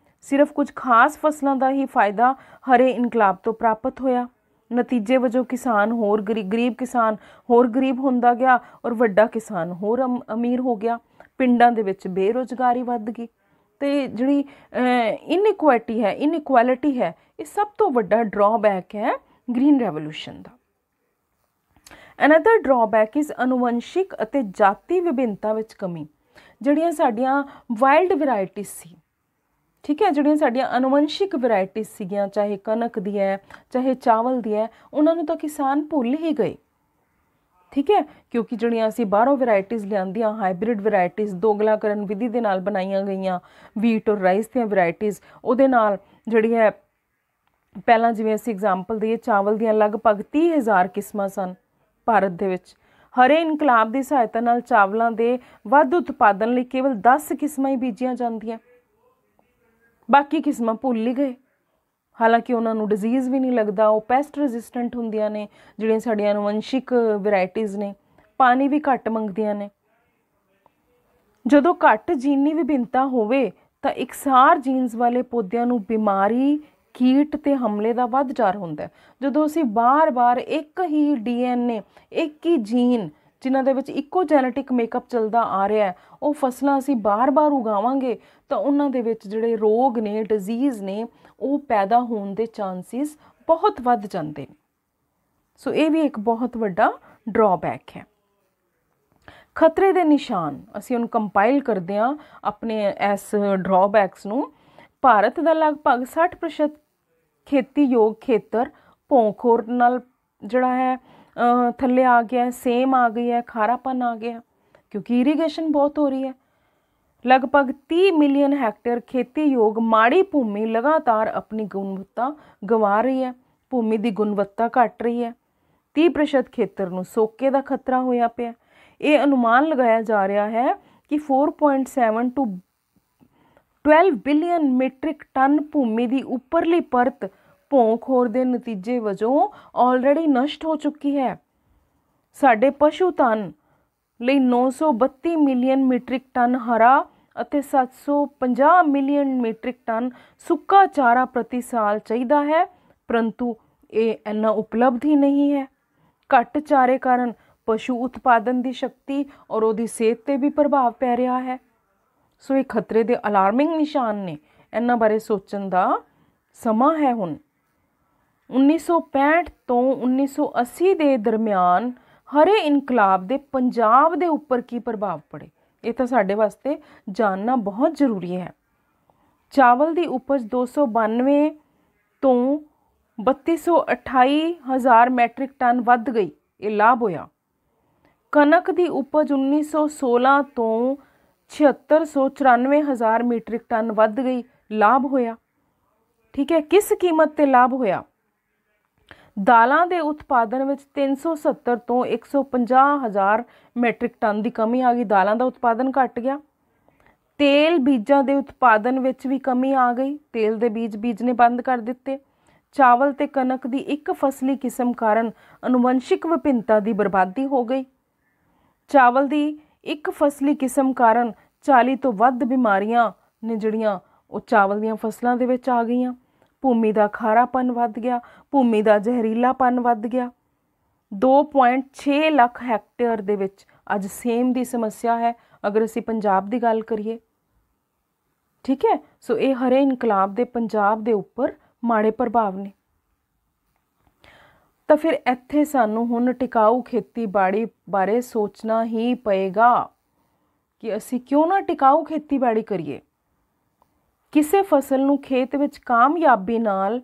ਸਿਰਫ ਕੁਝ ਖਾਸ ਫਸਲਾਂ ਦਾ ਹੀ ਫਾਇਦਾ ਹਰੇ ਇਨਕਲਾਬ ਤੋਂ ਪ੍ਰਾਪਤ ਹੋਇਆ। ਨਤੀਜੇ ਵਜੋਂ ਕਿਸਾਨ ਹੋਰ ਗਰੀਬ ਕਿਸਾਨ ਹੋਰ ਗਰੀਬ ਹੁੰਦਾ ਗਿਆ ਔਰ ਵੱਡਾ ਕਿਸਾਨ ਹੋਰ ਅਮੀਰ ਹੋ ਗਿਆ। ਪਿੰਡਾਂ ਦੇ ਵਿੱਚ ਬੇਰੁਜ਼ਗਾਰੀ ਵੱਧ ਗਈ ਤੇ ਜਿਹੜੀ ਇਨਇਕੁਐਲਿਟੀ ਹੈ ਇਹ ਸਭ ਤੋਂ ਵੱਡਾ ਡਰਾਬੈਕ ਹੈ ਗ੍ਰੀਨ ਰੈਵੋਲੂਸ਼ਨ ਦਾ। ਅਨਦਰ ਡਰਾਬੈਕ ਇਜ਼ ਅਨੁਵੰਸ਼ਿਕ ਅਤੇ ਜਾਤੀ ਵਿਭਿੰਨਤਾ ਵਿੱਚ ਕਮੀ। ਜਿਹੜੀਆਂ ਸਾਡੀਆਂ ਵਾਈਲਡ ਵੈਰਾਈਟੀਜ਼ ਸੀ, ਠੀਕ ਹੈ, ਜਿਹੜੀਆਂ ਸਾਡੀਆਂ ਅਨੁਵੰਸ਼ਿਕ ਵੈਰਾਈਟੀਜ਼ ਸੀਗੀਆਂ, ਚਾਹੇ ਕਣਕ ਦੀ ਹੈ ਚਾਹੇ ਚਾਵਲ ਦੀ ਹੈ, ਉਹਨਾਂ ਨੂੰ ਤਾਂ ਕਿਸਾਨ ਭੁੱਲ ਹੀ ਗਏ। ਠੀਕ ਹੈ, ਕਿਉਂਕਿ ਜਿਹੜੀਆਂ ਅਸੀਂ ਬਾਹਰੋਂ ਵੈਰਾਈਟੀਜ਼ ਲਿਆਂਦੀਆਂ, ਹਾਈਬ੍ਰਿਡ ਵੈਰਾਈਟੀਜ਼ ਦੋਗਲਾਕਰਨ ਵਿਧੀ ਦੇ ਨਾਲ ਬਣਾਈਆਂ ਗਈਆਂ ਵੀਟ ਔਰ ਰਾਈਸ ਦੀਆਂ ਵੈਰਾਈਟੀਜ਼, ਉਹਦੇ ਨਾਲ ਜਿਹੜੀ ਹੈ ਪਹਿਲਾਂ ਜਿਵੇਂ ਅਸੀਂ ਐਗਜ਼ਾਮਪਲ ਦਈਏ ਚਾਵਲ ਦੀਆਂ ਲਗਭਗ 30,000 ਕਿਸਮਾਂ ਸਨ ਭਾਰਤ ਦੇ ਵਿੱਚ। ਹਰੇ ਇਨਕਲਾਬ ਦੀ ਸਹਾਇਤਾ ਨਾਲ ਚਾਵਲਾਂ ਦੇ ਵੱਧ ਉਤਪਾਦਨ ਲਈ ਕੇਵਲ 10 ਕਿਸਮਾਂ ਹੀ ਬੀਜੀਆਂ ਜਾਂਦੀਆਂ, ਬਾਕੀ ਕਿਸਮਾਂ ਭੁੱਲ ਹੀ ਗਏ। ਹਾਲਾਂਕਿ ਉਹਨਾਂ ਨੂੰ ਡਿਜ਼ੀਜ਼ ਵੀ ਨਹੀਂ ਲੱਗਦਾ, ਉਹ ਪੈਸਟ ਰੈਜ਼ਿਸਟੈਂਟ ਹੁੰਦੀਆਂ ਨੇ। ਜਿਹੜੀਆਂ ਸਾਡੀਆਂ ਅਨੁਵੰਸ਼ਿਕ ਵੈਰਾਈਟੀਜ਼ ਨੇ ਪਾਣੀ ਵੀ ਘੱਟ ਮੰਗਦੀਆਂ ਨੇ। ਜਦੋਂ ਘੱਟ ਜੀਨੀ ਵਿਭਿੰਨਤਾ ਹੋਵੇ ਤਾਂ ਇਕਸਾਰ ਜੀਨਸ ਵਾਲੇ ਪੌਦਿਆਂ ਨੂੰ ਬਿਮਾਰੀ, ਕੀਟ ਤੇ ਹਮਲੇ ਦਾ ਵੱਧ ਡਰ ਹੁੰਦਾ। ਜਦੋਂ ਅਸੀਂ ਬਾਰ-ਬਾਰ ਇੱਕ ਹੀ DNA, ਇੱਕ ਹੀ ਜੀਨ ਜਿਨ੍ਹਾਂ ਦੇ ਵਿੱਚ ਇੱਕੋ ਜੈਨੇਟਿਕ ਮੇਕਅਪ ਚੱਲਦਾ ਆ ਰਿਹਾ ਹੈ, ਉਹ ਫਸਲਾਂ ਅਸੀਂ ਬਾਰ-ਬਾਰ ਉਗਾਵਾਂਗੇ ਤਾਂ ਉਹਨਾਂ ਦੇ ਵਿੱਚ ਜਿਹੜੇ ਰੋਗ ਨੇ, ਡਿਜ਼ੀਜ਼ ਨੇ, ਉਹ ਪੈਦਾ ਹੋਣ ਦੇ ਚਾਂਸਿਸ ਬਹੁਤ ਵੱਧ ਜਾਂਦੇ ਨੇ। ਸੋ ਇਹ ਵੀ ਇੱਕ ਬਹੁਤ ਵੱਡਾ ਡਰਾਬੈਕ ਹੈ। ਖਤਰੇ ਦੇ ਨਿਸ਼ਾਨ ਅਸੀਂ ਉਹਨੂੰ ਕੰਪਾਈਲ ਕਰਦੇ ਹਾਂ ਆਪਣੇ ਇਸ ਡਰਾਬੈਕਸ ਨੂੰ। ਭਾਰਤ ਦਾ ਲਗਭਗ 60% ਖੇਤੀਯੋਗ ਖੇਤਰ ਭੌਂਖੋਰ ਨਾਲ ਜਿਹੜਾ ਹੈ थल्ले आ गया, सेम आ गई है, खारापन आ गया, क्योंकि इरीगेशन बहुत हो रही है। लगभग 30 मिलियन हेक्टेयर खेती योग माड़ी भूमि लगातार अपनी गुणवत्ता गंवा रही है, भूमि की गुणवत्ता घट रही है। 30% ਖੇਤਰ ਨੂੰ ਸੋਕੇ ਦਾ ਖਤਰਾ ਹੋਇਆ ਪਿਆ। ਇਹ ਅਨੁਮਾਨ ਲਗਾਇਆ ਜਾ ਰਿਹਾ ਹੈ ਕਿ 4.7 to 12 ਬਿਲੀਅਨ ਮੀਟ੍ਰਿਕ ਟਨ ਭੂਮੀ ਦੀ ਉੱਪਰਲੀ ਪਰਤ ਭੌਂ-ਖੋਰ ਦੇ ਨਤੀਜੇ ਵਜੋਂ ਆਲਰੇਡੀ ਨਸ਼ਟ ਹੋ ਚੁੱਕੀ ਹੈ। ਸਾਡੇ ਪਸ਼ੂ ਧਨ ਲਈ 932 ਮਿਲੀਅਨ ਮੀਟ੍ਰਿਕ ਟਨ ਹਰਾ ਅਤੇ 750 ਮਿਲੀਅਨ ਮੀਟ੍ਰਿਕ ਟਨ ਸੁੱਕਾ ਚਾਰਾ ਪ੍ਰਤੀ ਸਾਲ ਚਾਹੀਦਾ ਹੈ, ਪਰੰਤੂ ਇਹ ਇੰਨਾ ਉਪਲਬਧ ਹੀ ਨਹੀਂ ਹੈ। ਘੱਟ ਚਾਰੇ ਕਾਰਨ ਪਸ਼ੂ ਉਤਪਾਦਨ ਦੀ ਸ਼ਕਤੀ ਔਰ ਉਹਦੀ ਸਿਹਤ 'ਤੇ ਵੀ ਪ੍ਰਭਾਵ ਪੈ ਰਿਹਾ ਹੈ। ਸੋ ਇਹ ਖਤਰੇ ਦੇ ਅਲਾਰਮਿੰਗ ਨਿਸ਼ਾਨ ਨੇ। ਇਹਨਾਂ ਬਾਰੇ ਸੋਚਣ ਦਾ ਸਮਾਂ ਹੈ ਹੁਣ। 1965 ਤੋਂ 1980 ਦੇ ਦਰਮਿਆਨ ਹਰੇ ਇਨਕਲਾਬ ਦੇ ਪੰਜਾਬ ਦੇ ਉੱਪਰ ਕੀ ਪ੍ਰਭਾਵ ਪੜੇ, ਇਹ ਤਾਂ ਸਾਡੇ ਵਾਸਤੇ ਜਾਣਨਾ ਬਹੁਤ ਜ਼ਰੂਰੀ ਹੈ। ਚਾਵਲ ਦੀ ਉਪਜ 292 ਤੋਂ 3228,000 ਮੈਟ੍ਰਿਕ ਟਨ ਵੱਧ ਗਈ, ਇਹ ਲਾਭ ਹੋਇਆ। ਕਣਕ ਦੀ ਉਪਜ 1916 ਤੋਂ 7694,000 ਮੀਟ੍ਰਿਕ ਟਨ ਵੱਧ ਗਈ, ਲਾਭ ਹੋਇਆ। ਠੀਕ ਹੈ, ਕਿਸ ਕੀਮਤ ਤੇ ਲਾਭ ਹੋਇਆ? ਦਾਲਾਂ ਦੇ ਉਤਪਾਦਨ ਵਿੱਚ 370 ਤੋਂ 150,000 ਮੈਟ੍ਰਿਕ ਟਨ ਦੀ ਕਮੀ ਆ ਗਈ, ਦਾਲਾਂ ਦਾ ਉਤਪਾਦਨ ਘਟ ਗਿਆ। ਤੇਲ ਬੀਜਾਂ ਦੇ ਉਤਪਾਦਨ ਵਿੱਚ ਵੀ ਕਮੀ ਆ ਗਈ, ਤੇਲ ਦੇ ਬੀਜ ਬੀਜਣੇ ਬੰਦ ਕਰ ਦਿੱਤੇ। ਚਾਵਲ ਤੇ ਕਣਕ ਦੀ ਇੱਕ ਫਸਲੀ ਕਿਸਮ ਕਾਰਨ ਅਨੁਵੰਸ਼ਿਕ ਵਿਭਿੰਨਤਾ ਦੀ ਬਰਬਾਦੀ ਹੋ ਗਈ। ਚਾਵਲ ਦੀ ਇੱਕ ਫਸਲੀ ਕਿਸਮ ਕਾਰਨ 40 ਤੋਂ ਵੱਧ ਬਿਮਾਰੀਆਂ ਨੇ ਜਿਹੜੀਆਂ ਉਹ ਚਾਵਲ ਦੀਆਂ ਫਸਲਾਂ ਦੇ ਵਿੱਚ ਆ ਗਈਆਂ। ਭੂਮੀ ਦਾ ਖਾਰਾਪਨ ਵੱਧ ਗਿਆ, ਭੂਮੀ ਦਾ ਜ਼ਹਿਰੀਲਾਪਨ ਵੱਧ ਗਿਆ। 2.6 ਲੱਖ ਹੈਕਟੇਅਰ ਦੇ ਵਿੱਚ ਅੱਜ ਸੇਮ ਦੀ ਸਮੱਸਿਆ ਹੈ, ਅਗਰ ਅਸੀਂ ਪੰਜਾਬ ਦੀ ਗੱਲ ਕਰੀਏ। ਠੀਕ ਹੈ, ਸੋ ਇਹ ਹਰੇ ਇਨਕਲਾਬ ਦੇ ਪੰਜਾਬ ਦੇ ਉੱਪਰ ਮਾੜੇ ਪ੍ਰਭਾਵ ਨੇ। ਤਾਂ ਫਿਰ ਇੱਥੇ ਸਾਨੂੰ ਹੁਣ ਟਿਕਾਊ ਖੇਤੀਬਾੜੀ ਬਾਰੇ ਸੋਚਣਾ ਹੀ ਪਏਗਾ ਕਿ ਅਸੀਂ ਕਿਉਂ ਨਾ ਟਿਕਾਊ ਖੇਤੀਬਾੜੀ ਕਰੀਏ। ਕਿਸੇ ਫਸਲ ਨੂੰ ਖੇਤ ਵਿੱਚ ਕਾਮਯਾਬੀ ਨਾਲ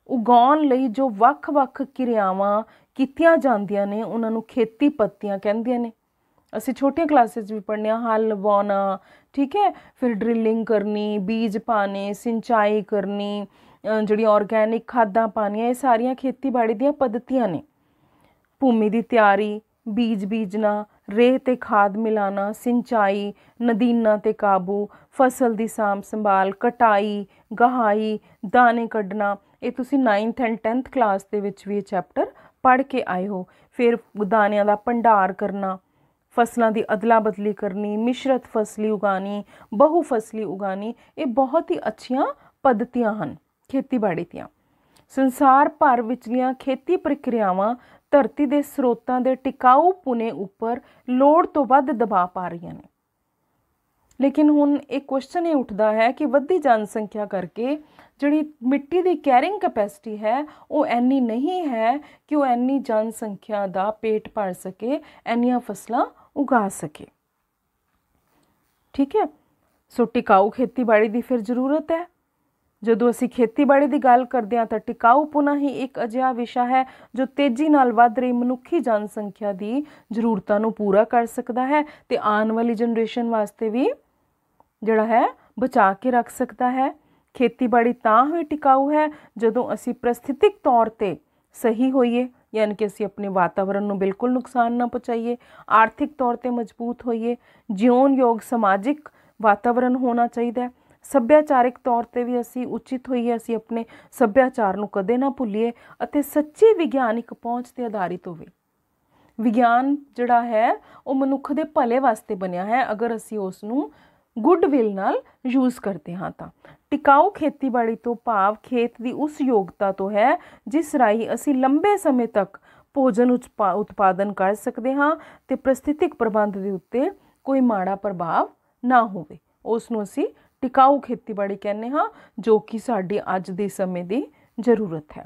ਉਗਾਉਣ ਲਈ ਜੋ ਵੱਖ-ਵੱਖ ਕਿਰਿਆਵਾਂ ਕੀਤੀਆਂ ਜਾਂਦੀਆਂ ਨੇ ਉਹਨਾਂ ਨੂੰ ਖੇਤੀ ਪੱਤੀਆਂ ਕਹਿੰਦੀਆਂ ਨੇ। ਅਸੀਂ ਛੋਟੀਆਂ ਕਲਾਸਿਸ ਵੀ ਪੜ੍ਹਨੀਆਂ, ਹਲ ਵਾਹੁਣਾ, ਠੀਕ ਹੈ, ਫਿਰ ਡਰਿਲਿੰਗ ਕਰਨੀ, ਬੀਜ ਪਾਣੇ, ਸਿੰਚਾਈ ਕਰਨੀ, ਜਿਹੜੀਆਂ ਆਰਗੈਨਿਕ ਖਾਦਾਂ ਪਾਉਣੀਆਂ, ਇਹ ਸਾਰੀਆਂ ਖੇਤੀਬਾੜੀ ਦੀਆਂ ਪੱਧਤੀਆਂ ਨੇ। ਭੂਮੀ ਦੀ ਤਿਆਰੀ, ਬੀਜ ਬੀਜਣਾ, ਰੇਹ ਤੇ ਖਾਦ ਮਿਲਾਣਾ, ਸਿੰਚਾਈ, ਨਦੀਨਾਂ ਤੇ ਕਾਬੂ, ਫਸਲ ਦੀ ਸਾਂਭ ਸੰਭਾਲ, ਕਟਾਈ, ਗਹਾਈ, ਦਾਣੇ ਕੱਢਣਾ, ਇਹ ਤੁਸੀਂ 9th and 10th ਕਲਾਸ ਦੇ ਵਿੱਚ ਵੀ ਇਹ ਚੈਪਟਰ ਪੜ੍ਹ ਕੇ ਆਏ ਹੋ। ਫਿਰ ਦਾਣਿਆਂ ਦਾ ਭੰਡਾਰ ਕਰਨਾ, ਫਸਲਾਂ ਦੀ ਅਦਲਾ ਬਦਲੀ ਕਰਨੀ, ਮਿਸ਼ਰਤ ਫਸਲੀ ਉਗਾਉਣੀ, ਬਹੁ ਫਸਲੀ ਉਗਾਉਣੀ, ਇਹ ਬਹੁਤ ਹੀ ਅੱਛੀਆਂ ਪੱਧਤੀਆਂ ਹਨ ਖੇਤੀਬਾੜੀ ਦੀਆਂ। ਸੰਸਾਰ ਭਰ ਵਿਚਲੀਆਂ ਖੇਤੀ ਪ੍ਰਕਿਰਿਆਵਾਂ ਧਰਤੀ ਦੇ ਸਰੋਤਾਂ ਦੇ ਟਿਕਾਊ ਪੁਣੇ ਉੱਪਰ ਲੋੜ ਤੋਂ ਵੱਧ ਦਬਾਅ ਪਾ ਰਹੀਆਂ ਨੇ। ਲੇਕਿਨ ਹੁਣ ਇਹ ਕੁਐਸਚਨ ਇਹ ਉੱਠਦਾ ਹੈ ਕਿ ਵੱਧਦੀ ਜਨਸੰਖਿਆ ਕਰਕੇ ਜਿਹੜੀ ਮਿੱਟੀ ਦੀ ਕੈਰਿੰਗ ਕੈਪੈਸਿਟੀ ਹੈ ਉਹ ਇੰਨੀ ਨਹੀਂ ਹੈ ਕਿ ਉਹ ਇੰਨੀ ਜਨਸੰਖਿਆ ਦਾ ਪੇਟ ਭਰ ਸਕੇ, ਇੰਨੀਆਂ ਫਸਲਾਂ ਉਗਾ ਸਕੇ। ਠੀਕ ਹੈ, ਸੋ ਟਿਕਾਊ ਖੇਤੀਬਾੜੀ ਦੀ ਫਿਰ ਜ਼ਰੂਰਤ ਹੈ। ਜਦੋਂ ਅਸੀਂ ਖੇਤੀਬਾੜੀ ਦੀ ਗੱਲ ਕਰਦੇ ਹਾਂ ਤਾਂ ਟਿਕਾਊਪੁਣਾ ਹੀ ਇੱਕ ਅਜਿਹਾ ਵਿਸ਼ਾ ਹੈ ਜੋ ਤੇਜ਼ੀ ਨਾਲ ਵੱਧ ਰਹੀ ਮਨੁੱਖੀ ਜਨਸੰਖਿਆ ਦੀ ਜ਼ਰੂਰਤਾਂ ਨੂੰ ਪੂਰਾ ਕਰ ਸਕਦਾ ਹੈ ਅਤੇ ਆਉਣ ਵਾਲੀ ਜਨਰੇਸ਼ਨ ਵਾਸਤੇ ਵੀ ਜਿਹੜਾ ਹੈ ਬਚਾ ਕੇ ਰੱਖ ਸਕਦਾ ਹੈ। ਖੇਤੀਬਾੜੀ ਤਾਂ ਹੀ ਟਿਕਾਊ ਹੈ ਜਦੋਂ ਅਸੀਂ ਪ੍ਰਸਥਿਤਿਕ ਤੌਰ 'ਤੇ ਸਹੀ ਹੋਈਏ, ਯਾਨੀ ਕਿ ਅਸੀਂ ਆਪਣੇ ਵਾਤਾਵਰਨ ਨੂੰ ਬਿਲਕੁਲ ਨੁਕਸਾਨ ਨਾ ਪਹੁੰਚਾਈਏ, ਆਰਥਿਕ ਤੌਰ 'ਤੇ ਮਜ਼ਬੂਤ ਹੋਈਏ, ਜਿਉਣ ਯੋਗ ਸਮਾਜਿਕ ਵਾਤਾਵਰਨ ਹੋਣਾ ਚਾਹੀਦਾ ਹੈ, ਸੱਭਿਆਚਾਰਿਕ ਤੌਰ 'ਤੇ ਵੀ ਅਸੀਂ ਉਚਿਤ ਹੋਈਏ, ਅਸੀਂ ਆਪਣੇ ਸੱਭਿਆਚਾਰ ਨੂੰ ਕਦੇ ਨਾ ਭੁੱਲੀਏ ਅਤੇ ਸੱਚੀ ਵਿਗਿਆਨਿਕ ਪਹੁੰਚ 'ਤੇ ਆਧਾਰਿਤ ਹੋਵੇ। ਵਿਗਿਆਨ ਜਿਹੜਾ ਹੈ ਉਹ ਮਨੁੱਖ ਦੇ ਭਲੇ ਵਾਸਤੇ ਬਣਿਆ ਹੈ ਅਗਰ ਅਸੀਂ ਉਸ ਨੂੰ ਗੁੱਡਵਿਲ ਨਾਲ ਯੂਜ਼ ਕਰਦੇ ਹਾਂ ਤਾਂ। ਟਿਕਾਊ ਖੇਤੀਬਾੜੀ ਤੋਂ ਭਾਵ ਖੇਤ ਦੀ ਉਸ ਯੋਗਤਾ ਤੋਂ ਹੈ ਜਿਸ ਰਾਹੀਂ ਅਸੀਂ ਲੰਬੇ ਸਮੇਂ ਤੱਕ ਭੋਜਨ ਉਤਪਾਦਨ ਕਰ ਸਕਦੇ ਹਾਂ ਅਤੇ ਪ੍ਰਸਥਿਤਿਕ ਪ੍ਰਬੰਧ ਦੇ ਉੱਤੇ ਕੋਈ ਮਾੜਾ ਪ੍ਰਭਾਵ ਨਾ ਹੋਵੇ, ਉਸ ਨੂੰ ਅਸੀਂ ਟਿਕਾਊ ਖੇਤੀਬਾੜੀ ਕਹਿੰਦੇ ਹਾਂ, ਜੋ ਕਿ ਸਾਡੀ ਅੱਜ ਦੇ ਸਮੇਂ ਦੀ ਜ਼ਰੂਰਤ ਹੈ।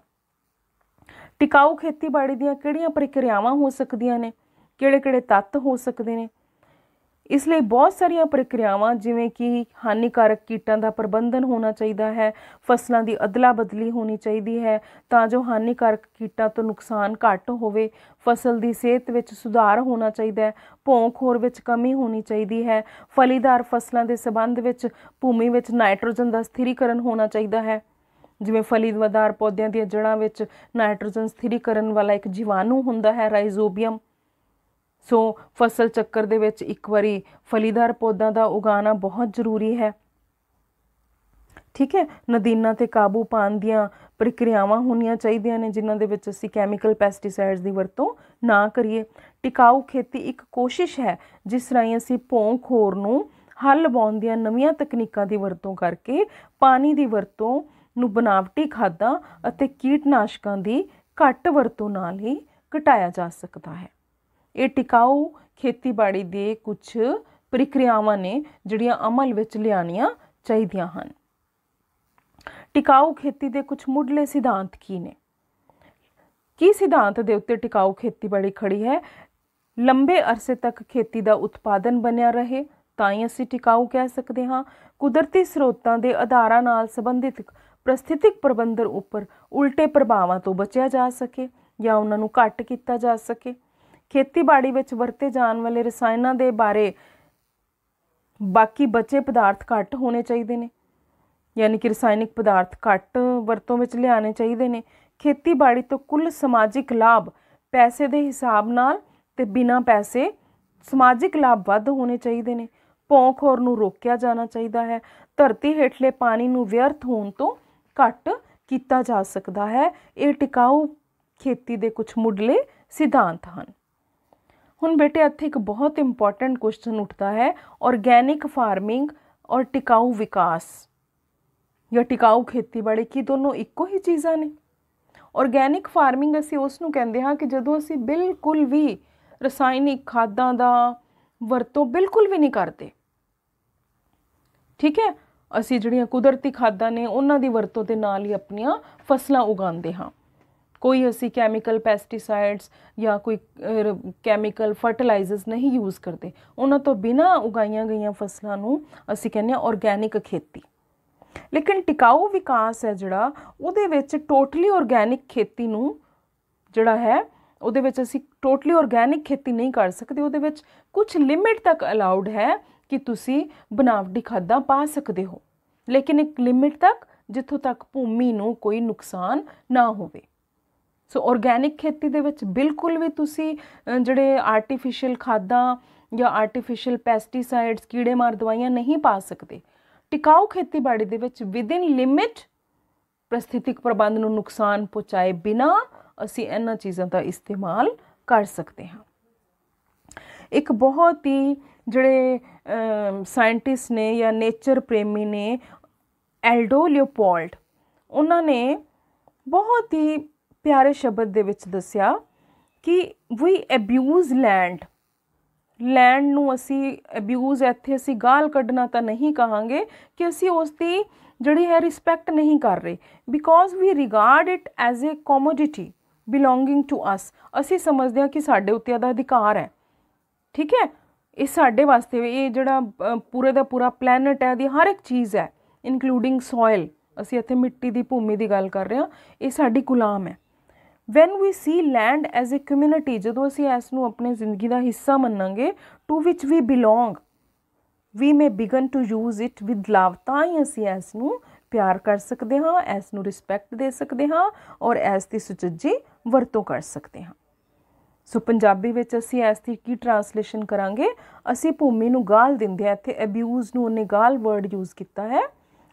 ਟਿਕਾਊ ਖੇਤੀਬਾੜੀ ਦੀਆਂ ਕਿਹੜੀਆਂ ਪ੍ਰਕਿਰਿਆਵਾਂ ਹੋ ਸਕਦੀਆਂ ਨੇ, ਕਿਹੜੇ-ਕਿਹੜੇ ਤੱਤ ਹੋ ਸਕਦੇ ਨੇ? इसलिए बहुत सारिया प्रक्रियावां जिवें कि हानिकारक कीटां दा प्रबंधन होना चाहिए है, फसलों की अदला बदली होनी चाहिए है तां जो हानिकारक कीटां तो नुकसान घट होवे, फसल की सेहत विच सुधार होना चाहिए है, भौं-खोर विच कमी होनी चाहिए है, फलीदार फसलों के संबंध विच भूमि विच नाइट्रोजन का स्थिरीकरण होना चाहिए है। जिवें फलीदार पौद्यां दी जड़ां विच नाइट्रोजन स्थिरीकरण वाला एक जीवाणु हुंदा है राइजोबियम। सो फसल चक्कर दे विच एक बारी फलीदार पौधा का उगाना बहुत जरूरी है। ठीक है, नदीना ते काबू पाने दियां प्रक्रियावां होनियां चाहिए ने जिन्हां दे विच असीं कैमिकल पैसटीसाइड्स की वरतों ना करिए। टिकाऊ खेती एक कोशिश है जिस राहीं असीं भौं खोर नूं हल लवाउण दियां नवीआं तकनीकां की वरतों करके पानी की वरतों नूं बनावटी खादां अते कीटनाशकां की घट वरतों नाल ही घटाया जा सकता है। ये टिकाऊ खेतीबाड़ी दे कुछ प्रक्रियावां ने जिहड़ियां अमल विच लिआनियां चाहीदियां हन। टिकाऊ खेती दे कुछ मुढ़ले सिद्धांत की ने? की सिद्धांत दे उत्ते टिकाऊ खेतीबाड़ी खड़ी है? लंबे अरसे तक खेती का उत्पादन बनिया रहे तां ही असीं टिकाऊ कह सकते हाँ। कुदरती स्रोतां दे आधारां नाल संबंधित परिस्थितिक प्रबंधन उपर उल्टे प्रभावां तो बचिया जा सके या उन्हां नूं घट कीता जा सके। खेतीबाड़ी विच वरते जाने वाले रसायनों के बारे बाकी बचे पदार्थ घट होने चाहिए ने, यानी कि रसायनिक पदार्थ घट वरतों विच लिआने चाहिए ने। खेतीबाड़ी तो कुल समाजिक लाभ पैसे के हिसाब नाल ते बिना पैसे समाजिक लाभ वध होने चाहिए ने। भौं खोर नूं रोकिया जाना चाहिए है। धरती हेठले पानी नूं व्यर्थ होण तो घट किया जा सकता है। ये टिकाऊ खेती के कुछ मुढ़ले सिद्धांत हैं। हुण बेटे इत्थे एक बहुत इंपॉर्टेंट क्वेश्चन उठता है, ऑर्गैनिक फार्मिंग और टिकाऊ विकास या टिकाऊ खेतीबाड़ी की दोनों इक्को ही चीज़ां ने? ऑर्गैनिक फार्मिंग असीं उस नूं कहंदे हां कि जदों असीं बिल्कुल भी रसायनिक खादां दा वरतों बिल्कुल भी नहीं करते। ठीक है, असीं जिहड़ियां कुदरती खादां ने उन्हां दी वरतों दे नाल ही अपनियां फसलां उगांदे हां। कोई असी कैमिकल पैसटीसाइड्स या कोई कैमिकल फर्टिलाइजर्स नहीं यूज़ करते। उन्हां तो बिना उगाईयां गईयां फसलों नूं असी कहने ऑर्गैनिक खेती। लेकिन टिकाऊ विकास है जिहड़ा उहदे विच टोटली ऑर्गैनिक खेती नूं जिहड़ा है उहदे विच असी टोटली ऑर्गैनिक खेती नहीं कर सकते। उहदे विच कुछ लिमिट तक अलाउड है कि तुसी बनावटी खादां पा सकते हो, लेकिन एक लिमिट तक जिथों तक भूमि नूं कोई नुकसान ना होवे। सो ऑर्गैनिक खेती दे विच बिल्कुल भी तुसी जिहड़े आर्टिफिशियल खादां या आर्टिफिशियल पैसटीसाइड्स कीड़े मार दवाइयां नहीं पा सकते। टिकाऊ खेतीबाड़ी दे विच विद इन लिमिट परिस्थितिक प्रबंध नूं नुकसान पहुँचाए बिना असी इन्हां चीज़ों का इस्तेमाल कर सकते हैं। एक बहुत ही जिहड़े साइंटिस्ट ने या नेचर प्रेमी ने एल्डो लियोपोल्ड, उन्होंने बहुत ही प्यारे शब्द दे विच दस्या कि वी अब्यूज़ लैंड नूं असी अब्यूज़ इत्थे असी गाल कढ़ना तो नहीं कहांगे कि असी उसकी जिहड़ी है रिस्पैक्ट नहीं कर रहे, because we regard it as a commodity belonging to us. असी समझते हैं कि साडे उत्ते दा अधिकार है। ठीक है, ये साडे वास्ते ये जिहड़ा पूरे दा पूरा प्लैनट है दी हर एक चीज़ है इनकलूडिंग सॉयल। असी इत्थे मिट्टी की भूमि की गल कर रहे हैं, ये साडी गुलाम है। When we see land as a community, जदों असी इसनूं अपने जिंदगी का हिस्सा मन्नांगे to which we belong we may begin to use it with love, तां ही असी इसनूं प्यार कर सकते हाँ, इसनूं रिस्पैक्ट दे सकते हाँ और इस दी सुचज्जी वरतों कर सकते हाँ। सो पंजाबी विच असी इसकी की ट्रांसलेशन करांगे? असी भूमि नूं गाल दिंदे इत्थे अब्यूज़ नूं उन्हें गाल वर्ड यूज़ किया है।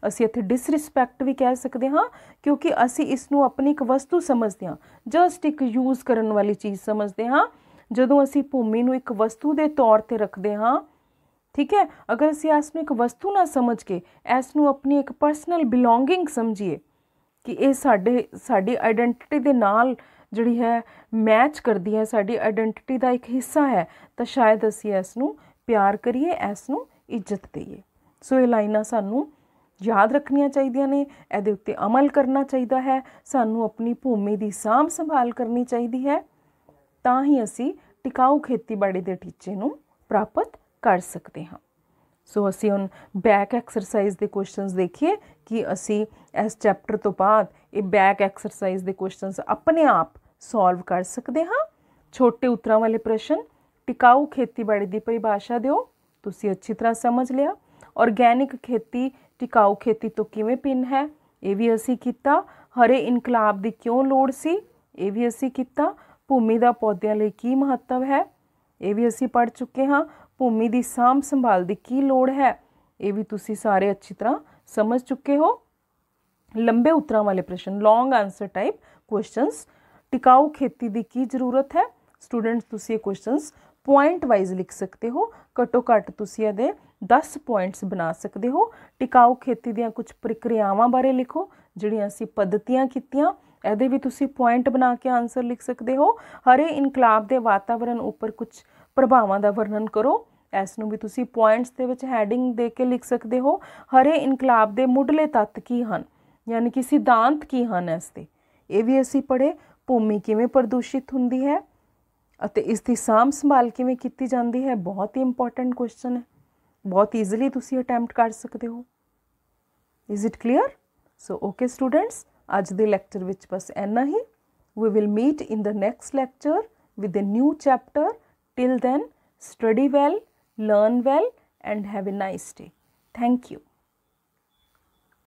असी इत्थे डिसरिस्पैक्ट भी कह सकते हाँ, क्योंकि असी इसनूं अपनी एक वस्तु समझते हाँ, जस्ट एक यूज़ करने वाली चीज़ समझते हाँ। जदों असी भूमि नूं एक वस्तु के तौर पर रखते हाँ, ठीक है, अगर असी इसनूं एक वस्तु ना समझ के इसनूं अपनी एक पर्सनल बिलोंगिंग समझिए कि ये साडी आइडेंटिटी दे नाल जिहड़ी है मैच करती है, साडी आइडेंटिटी का एक हिस्सा है, तो शायद असी इसनूं प्यार करिए, इसनूं इज्जत दईए। सो ये लाइनां सानूं याद रखनियां चाहिए ने, इहदे उत्ते अमल करना चाहिए है। सानूं अपनी भूमि की सांभ संभाल करनी चाहिए है, तां ही असी टिकाऊ खेतीबाड़ी के टीचे नूं प्राप्त कर सकते हाँ। सो असी हुण बैक एक्सरसाइज के क्वेश्चनस देखिए कि असी इस चैप्टर तो बाद ये बैक एक्सरसाइज के क्वेश्चनस अपने आप सॉल्व कर सकते हाँ। छोटे उत्तरां वाले प्रश्न, टिकाऊ खेतीबाड़ी की परिभाषा दिओ, तुसी अच्छी तरह समझ लिया। ऑर्गैनिक खेती टिकाऊ खेती तो किवें भिन्न है, ये भी असी कीता। हरे इनकलाब की क्यों लोड़ सी, ये भी असी कीता। भूमि का पौद्यां लई की महत्व है, ये भी असी पढ़ चुके हाँ। भूमि की सांभ संभाल की की लोड़ है, ये भी तुसी सारे अच्छी तरह समझ चुके हो। लंबे उत्तरां वाले प्रश्न, लॉन्ग आंसर टाइप क्वेश्चनस, टिकाऊ खेती की की जरूरत है। स्टूडेंट्स तुसी ये क्वेश्चनस पॉइंट वाइज लिख सकते हो, घट्टो घट्ट तुसी इहदे 10 पॉइंट्स बना सकते हो। टिकाऊ खेती दीयां कुछ प्रक्रियावां बारे लिखो जिहड़ियां असीं पद्धतियां कीतियां, इहदे भी तुसी पॉइंट बना के आंसर लिख सकते हो। हरे इनकलाब के वातावरण उपर कुछ प्रभावां दा वर्णन करो, इसनूं भी तुसी पॉइंट्स दे विच हैडिंग दे के लिख सकते हो। हरे इनकलाब के मुढ़ले तत्त की हन, यानी कि सिद्धांत की हन इसते, ये भी असी पढ़े। भूमि किवें प्रदूषित हुंदी है अते इसकी सांभ संभाल किवें कीती जांदी है, बहुत ही इंपॉर्टेंट क्वेश्चन है, बहुत ईजिली तुसी अटैम्प्ट कर सकते हो। Is it clear? So okay students, अज दे लैक्चर विच बस इन्ना ही। We will meet in the next lecture with a new chapter. Till then, study well, learn well, and have a nice day. Thank you.